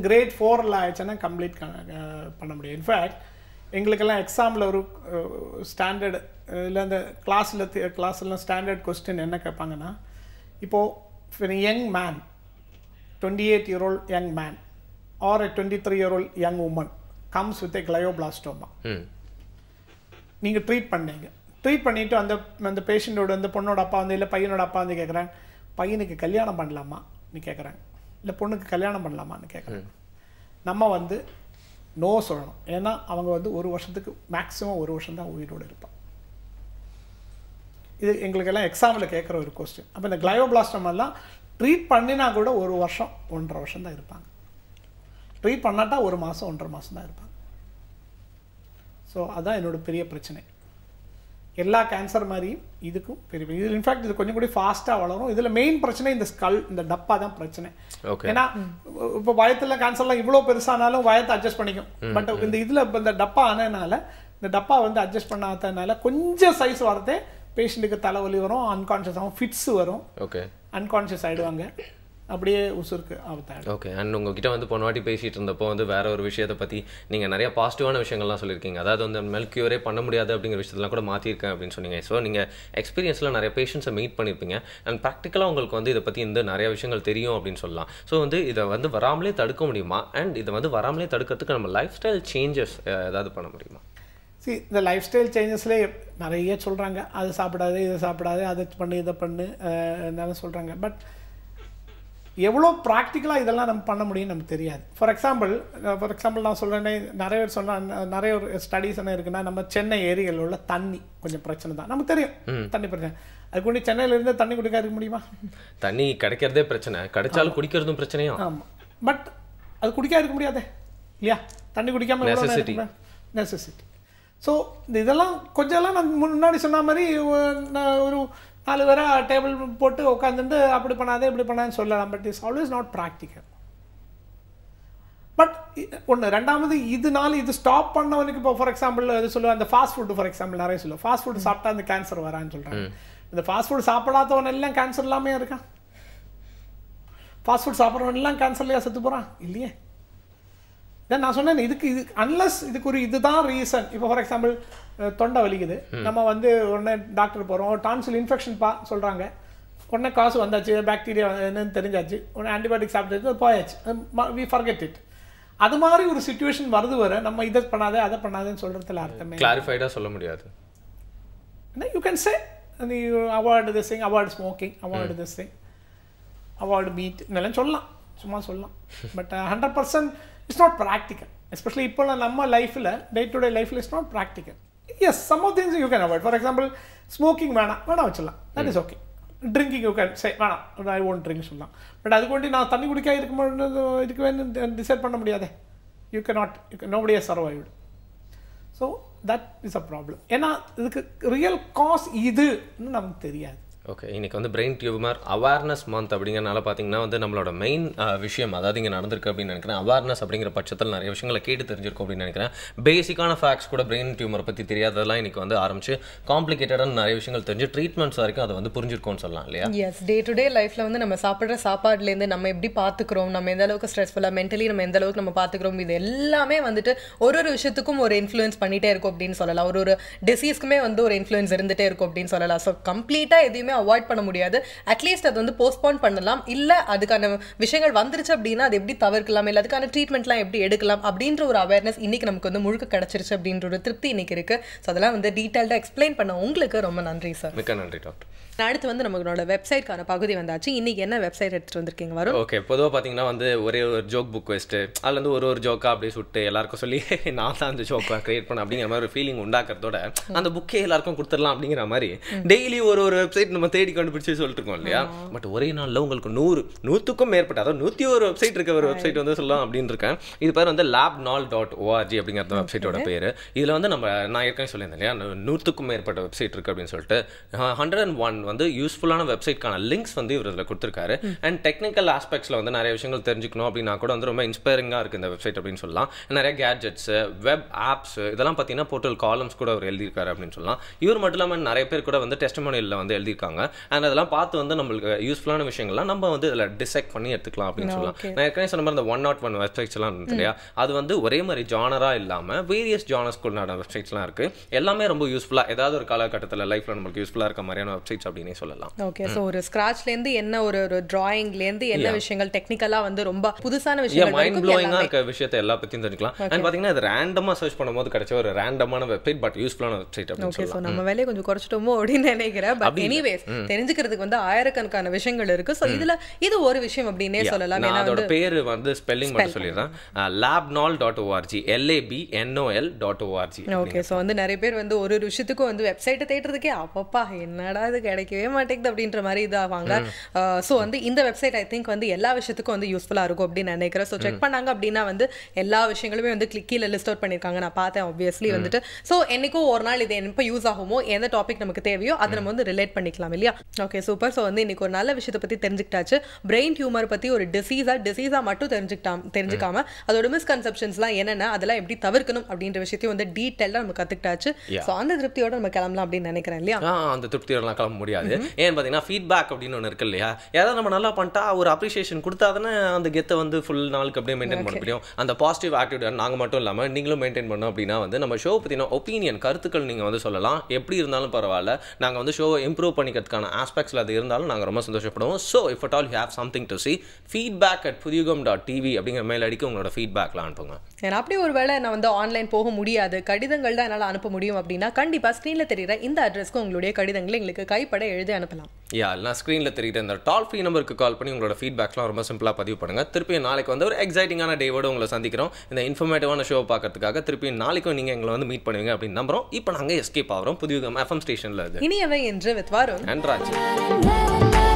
கிரேட் 4 ஆயிடுச்சுன்னா கம்ப்ளீட் பண்ண முடியும். இன்ஃபேக்ட் எங்களுக்கெல்லாம் எக்ஸாமில் ஒரு ஸ்டாண்டர்டு இல்லை அந்த கிளாஸ்லாம் ஸ்டாண்டர்ட் கொஸ்டின் என்ன கேட்பாங்கன்னா, இப்போது young man 28-year-old young man or 23-year-old young woman comes with glioblastoma, நீங்கள் ட்ரீட் பண்ணிவிட்டு அந்த பேஷண்ட்டோட அந்த பொண்ணோட அப்பா வந்து இல்லை பையனோட அப்பா வந்து கேட்குறேன், பையனுக்கு கல்யாணம் பண்ணலாமா நீ கேட்குறேன், இல்லை பொண்ணுக்கு கல்யாணம் பண்ணலாமான்னு கேட்குறேன். நம்ம வந்து நோ சொல்லணும். ஏன்னா அவங்க வந்து ஒரு வருஷத்துக்கு மேக்ஸிமம் ஒரு வருஷம் தான் உயிரோடு இருப்பான். இது எங்களுக்கெல்லாம் எக்ஸாமில் கேட்குற ஒரு கொஸ்டின். அப்போ இந்த கிளையோபிளாஸ்டோமெல்லாம் ட்ரீட் பண்ணினா கூட ஒரு வருஷம் 1.5 வருஷம் தான் இருப்பாங்க. ட்ரீட் பண்ணாட்டா 1 மாதம் 1.5 மாதம் தான் இருப்பாங்க. ஸோ அதுதான் என்னோட பெரிய பிரச்சனை. எல்லா கேன்சர் மாதிரியும் இதுக்கும் பெரிய இது இன்ஃபேக்ட் இது கொஞ்சம் கூட ஃபாஸ்ட்டாக வளரும். இதில் மெயின் பிரச்சனை இந்த ஸ்கல், இந்த டப்பா தான் பிரச்சனை. ஏன்னா இப்போ வயத்தில் கேன்சர்லாம் இவ்வளோ பெருசானாலும் வயத்தை அட்ஜஸ்ட் பண்ணிக்கும். பட் இந்த இதில் இப்போ இந்த டப்பா ஆனதுனால இந்த டப்பா வந்து அட்ஜஸ்ட் பண்ணாததுனால கொஞ்சம் சைஸ் வரதே பேஷண்ட்டுக்கு தலைவலி வரும், அன்கான்ஷியஸ் ஆகும், ஃபிட்ஸ் வரும், அன்கான்ஷியஸ் ஆகிடுவாங்க, அப்படியே உசுருக்கு ஆபத்தாயிடும். ஓகே. அண்ட் உங்ககிட்ட வந்து போன வாட்டி பேசிகிட்டு இருந்தப்போ வந்து வேற ஒரு விஷயத்தை பற்றி நீங்கள் நிறைய பாசிட்டிவான விஷயங்கள்லாம் சொல்லியிருக்கீங்க. அதாவது வந்து மேல் க்யூரே பண்ண முடியாது அப்படிங்கிற விஷயத்தெல்லாம் கூட மாற்றிருக்கேன் அப்படின்னு சொன்னீங்க. ஸோ நீங்கள் எக்ஸ்பீரியன்ஸில் நிறைய பேஷண்ட்ஸை மீட் பண்ணியிருப்பீங்க அண்ட் ப்ராக்டிக்கலாக உங்களுக்கு வந்து இதை பற்றி இந்த நிறைய விஷயங்கள் தெரியும் அப்படின்னு சொல்லலாம். ஸோ வந்து இதை வந்து வராமலே தடுக்க முடியுமா, அண்ட் இதை வந்து வராமலே தடுக்கிறதுக்கு நம்ம லைஃப் ஸ்டைல் சேஞ்சஸ் ஏதாவது பண்ண முடியுமா? இந்த லைஃப் ஸ்டைல் சேஞ்சஸ்லேயே நிறைய சொல்கிறாங்க, அது சாப்பிடாது இதை சாப்பிடாது அதை பண்ணு இதை பண்ணு என்னென்ன சொல்கிறாங்க. பட் எவ்வளோ ப்ராக்டிக்கலாக இதெல்லாம் நம்ம பண்ண முடியும்னு நமக்கு தெரியாது. ஃபார் எக்ஸாம்பிள் நான் சொல்கிறேன்னே நிறைய பேர் சொன்னால் நிறைய ஒரு ஸ்டடீஸ் என்ன இருக்குன்னா, நம்ம சென்னை ஏரிகளில் உள்ள தண்ணி கொஞ்சம் பிரச்சனை தான் நமக்கு தெரியும். தண்ணி பிரச்சனை, அதுக்கு முன்னாடி சென்னையிலேருந்து தண்ணி குடிக்காத முடியுமா? தண்ணி கிடைக்கிறதே பிரச்சனை, கிடைச்சாலும் குடிக்கிறதும் பிரச்சனையா? ஆமாம், பட் அது குடிக்காத இருக்க முடியாதே இல்லையா? தண்ணி குடிக்காமல் நெசசிட்டி. ஸோ இதெல்லாம் கொஞ்சம்லாம் நான் முன்னாடி சொன்ன மாதிரி ஒரு 4 பேரை டேபிள் போட்டு உட்காந்துட்டு அப்படி பண்ணாதே இப்படி பண்ணாதுன்னு சொல்லலாம். But it's always not practical. But ரெண்டாவது இதனால இது ஸ்டாப் பண்ணவனுக்கு இப்போ ஃபார் எக்ஸாம்பிள் இது சொல்லுவேன், அந்த ஃபாஸ்ட் ஃபுட்டு ஃபார் எக்ஸாம்பிள் நிறைய சொல்லுவேன், ஃபாஸ்ட் ஃபுட் சாப்பிட்டா அந்த கேன்சர் வரான்னு சொல்கிறாங்க. இந்த ஃபாஸ்ட் ஃபுட் சாப்பிடாதவன் எல்லாம் கேன்சர் இல்லாமே இருக்கான். ஃபாஸ்ட் ஃபுட் சாப்பிட்றவன் எல்லாம் கேன்சர்லையா செத்து போகிறான் இல்லையே. நான் சொன்னேன் இதுக்கு அன்லஸ் இதுக்கு ஒரு இதுதான் ரீசன். இப்போ ஃபார் எக்ஸாம்பிள் தொண்டை வலிக்குது, நம்ம வந்து உடனே டாக்டர் போகிறோம், டான்சில் இன்ஃபெக்ஷன் சொல்கிறாங்க, உடனே காசு வந்தாச்சு, பாக்டீரியா என்னன்னு தெரிஞ்சாச்சு, உடனே ஆன்டிபயோட்டிக் சாப்பிட்டு போயாச்சு, வி ஃபர்கெட் இட். அது மாதிரி ஒரு சிச்சுவேஷன் வருது வர நம்ம இதை பண்ணாதே அதை பண்ணாதேன்னு சொல்கிறதுல அர்த்தமே கிளாரிஃபைடாக சொல்ல முடியாது. You can say avoid this thing, avoid smoking, avoid this thing, avoid meat, இதெல்லாம் சொல்லலாம், சும்மா சொல்லலாம். But 100% it's not practical. Especially இப்போ நம்ம லைஃப்பில் டே டு டே லைஃப்பில் is not practical. Yes, some of things you can avoid. For example smoking வேணாம் வச்சிடலாம், that is okay. Drinking you can say வேணாம், ஐ ஒன்ட் ட்ரிங்க் சொல்லலாம். But அதுக்கு வேண்டி நான் தண்ணி குடிக்க இருக்குவேன்னு டிசைட் பண்ண முடியாதே. You can not, nobody has survived. So that is a problem. ஏன்னா இதுக்கு ரியல் காஸ் இதுன்னு நமக்கு தெரியாது. ஓகே, இன்றைக்கி வந்து பிரெயின் டியூமர் அவேர்னஸ் மந்த் அப்படிங்கிறனால பார்த்தீங்கன்னா வந்து நம்மளோட மெயின் விஷயம் அதாவது இங்கே நடந்திருக்கு அப்படின்னு நினைக்கிறேன். அவேர்னஸ் அப்படிங்கிற பட்சத்தில் நிறைய விஷயங்களை கேட்டு தெரிஞ்சிருக்கும் அப்படின்னு நினைக்கிறேன். பேசிக்கான ஃபேக்ட்ஸ் கூட பிரெயின் டியூமரை பற்றி தெரியாததெல்லாம் இன்றைக்கி வந்து ஆரம்பிச்சு காம்ப்ளிகேட்டடான நிறைய விஷயங்கள் தெரிஞ்சு ட்ரீட்மெண்ட்ஸ் வரைக்கும் அதை வந்து புரிஞ்சிருக்கோம்னு சொல்லலாம் இல்லையா? எஸ், டே டு டே லைஃப்பில் வந்து நம்ம சாப்பிட்ற சாப்பாடுலேருந்து நம்ம எப்படி பார்த்துக்கிறோம், நம்ம எந்த அளவுக்கு ஸ்ட்ரெஸ்ஃபுல்லாக மென்டலி நம்ம எந்த அளவுக்கு நம்ம பார்த்துக்கிறோம், இது எல்லாமே வந்துட்டு ஒரு விஷயத்துக்கும் ஒரு இன்ஃப்ளூயன்ஸ் பண்ணிகிட்டே இருக்கும் அப்படின்னு சொல்லலாம். ஒரு டிசீஸ்க்குமே வந்து ஒரு இன்ஃப்ளூயன்ஸ் இருந்துகிட்டே இருக்கும் அப்படின்னு சொல்லலாம். ஸோ கம்ப்ளீட்டாக எதுவுமே அவாய்ட் பண்ண முடியாது. அட்லீஸ்ட் அது வந்து போஸ்ட்போன் பண்ணலாம். இல்லை அதுக்கான விஷயங்கள் வந்துருச்சு அப்படின்னா அது எப்படி தவிர்க்கலாம், இல்லை அதுக்கான ட்ரீட்மெண்ட்லாம் எப்படி எடுக்கலாம் அப்படின்ற ஒரு அவேர்னஸ் இன்னைக்கு நமக்கு வந்து முழுக்க கிடைச்சிருச்சு அப்படின்ற ஒரு திருப்தி இன்னைக்கு இருக்கு. ஸோ அதெல்லாம் வந்து டீட்டெயில்டாக எக்ஸ்பிளைன் பண்ண உங்களுக்கு ரொம்ப நன்றி சார். மிக்க நன்றி டாக்டர். அடுத்து வந்து நம்மளோட வெப்சைட்கான பகுதி வந்தாச்சு. இன்னைக்கு என்ன வெப்சைட் எடுத்துட்டு வந்திருக்கீங்க வரும்? ஓகே, பொதுவாக பார்த்தீங்கன்னா வந்து ஒரே ஒரு ஜோக் புக் வச்சுட்டு அதுல இருந்து ஒரு ஜோக்கா அப்படியே சுட்டு எல்லாருக்கும் சொல்லி நான் தான் அந்த ஜோக்கா கிரியேட் பண்ண அப்படிங்கிற மாதிரி ஒரு ஃபீலிங் உண்டாக்குறதோட அந்த புக்கே எல்லாருக்கும் கொடுத்துடலாம் அப்படிங்கிற மாதிரி டெய்லி ஒரு வெப்சைட் நம்ம தேடி கண்டுபிடிச்சு சொல்லிட்டு இருக்கோம் இல்லையா? பட் ஒரே நாளில் உங்களுக்கு 100க்கும் மேற்பட்ட, அதாவது 101 வெப்சைட் இருக்க ஒரு வெப்சைட் வந்து சொல்லலாம் அப்படின்னு இருக்கேன். இது பேர் வந்து labnol.org அப்படிங்கிற வெப்சைட்டோட பேர். இதில் வந்து நான் ஏற்கனவே சொல்லியிருந்தேன் இல்லையா, 100க்கும் மேற்பட்ட வெப்சைட் இருக்கு அப்படின்னு சொல்லிட்டு 101 வந்து யூஸ்ஃபுல்லான வெப்சைட்கான லிங்க்ஸ் வந்து இவர் இதில் கொடுத்துருக்காரு. அண்ட் டெக்னிக்கல் ஆஸ்பெக்ட்ஸில் வந்து நிறைய விஷயங்கள் தெரிஞ்சுக்கணும் அப்படின்னா கூட வந்து ரொம்ப இன்ஸ்பைரிங்காக இருக்குது இந்த வெப்சைட் அப்படின்னு சொல்லலாம். நிறைய கேட்ஜெட்ஸ், வெப் ஆப்ஸ் இதெல்லாம் பார்த்தீங்கன்னா போர்ட்டல் காலம்ஸ் கூட அவர் எழுதியிருக்காரு அப்படின்னு சொல்லலாம். இவர் மட்டும் இல்லாமல் நிறைய பேர் கூட வந்து டெஸ்டிமோனியலில் வந்து எழுதியிருக்காங்க. அண்ட் அதெல்லாம் பார்த்து வந்து நம்மளுக்கு யூஸ்ஃபுல்லான விஷயங்கள்லாம் நம்ம வந்து இதில் டிசெக்ட் பண்ணி எடுத்துக்கலாம் அப்படின்னு சொல்லலாம். நான் ஏற்கனவே சொன்ன மாதிரி இந்த 101 வெப்சைட்ஸ் எல்லாம் இருக்கு இல்லையா, அது வந்து ஒரே மாதிரி ஜானராக இல்லாமல் வேரியஸ் ஜானர்ஸ்குள்ளான வெப்சைட்ஸ்லாம் இருக்கு. எல்லாமே ரொம்ப யூஸ்ஃபுல்லாக ஏதாவது ஒரு காலகட்டத்தில் லைஃப்பில் நம்மளுக்கு யூஸ்ஃபுல்லாக இருக்க மாதிரியான வெப்சைட்ஸ் அப்படின்னு சொல்லலாம். ஓகே, ஸோ ஒரு ஸ்க்ராட்ச்லேருந்து என்ன ஒரு டிராயிங்லேருந்து என்ன விஷயங்கள் டெக்னிக்கலாக வந்து ரொம்ப புதுசான விஷயங்கள் மைண்ட் ப்ளோயிங்காக இருக்க விஷயத்தை எல்லா பற்றியும் தெரிஞ்சுக்கலாம். அண்ட் பார்த்தீங்கன்னா அது ரேண்டமாக சர்ச் பண்ணும்போது கிடைச்ச ஒரு ரேண்டமான வெப்சைட், பட் யூஸ்ஃபுல்லான வெப்சைட் அப்படின்னு சொல்லலாம். ஸோ நம்ம வேலையை கொஞ்சம் குறைச்சிட்டோமோ அப்படின்னு நினைக்கிறேன். பட் எனிவேஸ் தெரிஞ்சுக்கிறதுக்கு வந்து ஆயிரக்கணக்கான விஷயங்கள் இருக்கு. ஸோ இது ஒரு விஷயம் அப்படின்னே சொல்லலாம். அதோட பேர் வந்து ஸ்பெல்லிங் மட்டும் சொல்லிடுறேன், labnol.org, labnol.org. ஓகே, ஸோ வந்து நிறைய பேர் வந்து ஒரு விஷயத்துக்கும் வந்து வெப்சைட்டை தேடுறதுக்கே அப்பப்பா என்னடா இது கிடைக்கவே மாட்டேங்குது அப்படின்ற மாதிரி இதாவாங்க. ஸோ வந்து இந்த வெப்சைட் ஐ திங்க் வந்து எல்லா விஷயத்துக்கும் வந்து யூஸ்ஃபுல்லாக இருக்கும் அப்படின்னு நினைக்கிறேன். ஸோ செக் பண்ணாங்க அப்படின்னா வந்து எல்லா விஷயங்களுமே வந்து கீழே லிஸ்ட் அவுட் பண்ணியிருக்காங்க, நான் பார்த்தேன் ஆப்வியஸ்லி வந்துட்டு. ஸோ என்னைக்கும் ஒரு நாள் இது எப்போ யூஸ் ஆகுமோ, எந்த டாபிக் நமக்கு தேவையோ அதை நம்ம வந்து ரிலேட் பண்ணிக்கலாம் இல்லையா? Okay, super. ஸோ வந்து இன்னைக்கு ஒரு நல்ல விஷயத்தை பற்றி தெரிஞ்சுக்கிட்டாச்சு. பிரெயின் டியூமர் பற்றி ஒரு டிசீஸாக மட்டும் தெரிஞ்சுக்காம அதோட மிஸ்கன்செப்ஷன்ஸ்லாம் என்னென்ன, அதெல்லாம் எப்படி தவிர்க்கணும் அப்படின்ற விஷயத்தையும் வந்து டீட்டெயிலாக நம்ம கற்றுக்கிட்டாச்சு. ஸோ அந்த திருப்தியோட நம்ம கிளம்பலாம் அப்படின்னு நினைக்கிறேன் இல்லையா? அந்த திருப்தியோடலாம் கிளம்ப முடியாது. ஏன்னு பார்த்தீங்கன்னா ஃபீட்பேக் அப்படின்னு ஒன்று இருக்கு இல்லையா, யாராவது நம்ம நல்லா பண்ணிட்டா ஒரு அப்ரிசியேஷன் கொடுத்தா தானே அந்த கெத்தை வந்து ஃபுல் நாளுக்கு அப்படியே மெயின்டைன் பண்ண முடியும். அந்த பாசிட்டிவ் ஆட்டிடியூட் நாங்கள் மட்டும் இல்லாமல் நீங்களும் மெயின்டைன் பண்ணோம் அப்படின்னா வந்து நம்ம ஷோ பற்றின ஒப்பீனியன் கருத்துக்கள் நீங்கள் வந்து சொல்லலாம். எப்படி இருந்தாலும் பரவாயில்ல, நாங்கள் வந்து ஷோவை இம்ப்ரூவ் பண்ணிக்கிறதுக்கான ஆஸ்பெக்ட்ஸில் அது இருந்தாலும் நாங்கள் ரொம்ப சந்தோஷப்படுவோம். So if at all you have something to see, feedback@pudiyugam.tv அப்படிங்கிற மெயில் ஐடிக்கு உங்களோட ஃபீட்பேக்லாம் அனுப்புங்க. ஏன்னா அப்படி ஒரு வேளை நான் வந்து ஆன்லைன் போக முடியாது, கடிதங்கள் தான் என்னால் அனுப்ப முடியும் அப்படின்னா கண்டிப்பாக ஸ்க்ரீனில் தெரியுற இந்த அட்ரஸ்க்கு உங்களுடைய கடிதங்களை எங்களுக்கு கைப்பட எழுதி அனுப்பலாம். இல்லைனா ஸ்க்ரீனில் தெரியுற இந்த டால் ஃப்ரீ நம்பருக்கு கால் பண்ணி உங்களோட ஃபீட்பேக்லாம் ரொம்ப சிம்பிளாக பதிவு பண்ணுங்கள். திருப்பி நாளைக்கு வந்து ஒரு எக்ஸைட்டிங்கான டேவோடு உங்களை சந்திக்கிறோம். இந்த இன்ஃபர்மேட்டிவான ஷோ பார்க்கறதுக்காக திருப்பி நாளைக்கும் நீங்கள் எங்களை வந்து மீட் பண்ணுவீங்க அப்படின்னு நம்புறோம். இப்போ நாங்கள் எஸ்கேப் ஆகிறோம் புதிய FM ஸ்டேஷனில். இனியவை என்று வித் வருண் அண்ட் ராஜ்.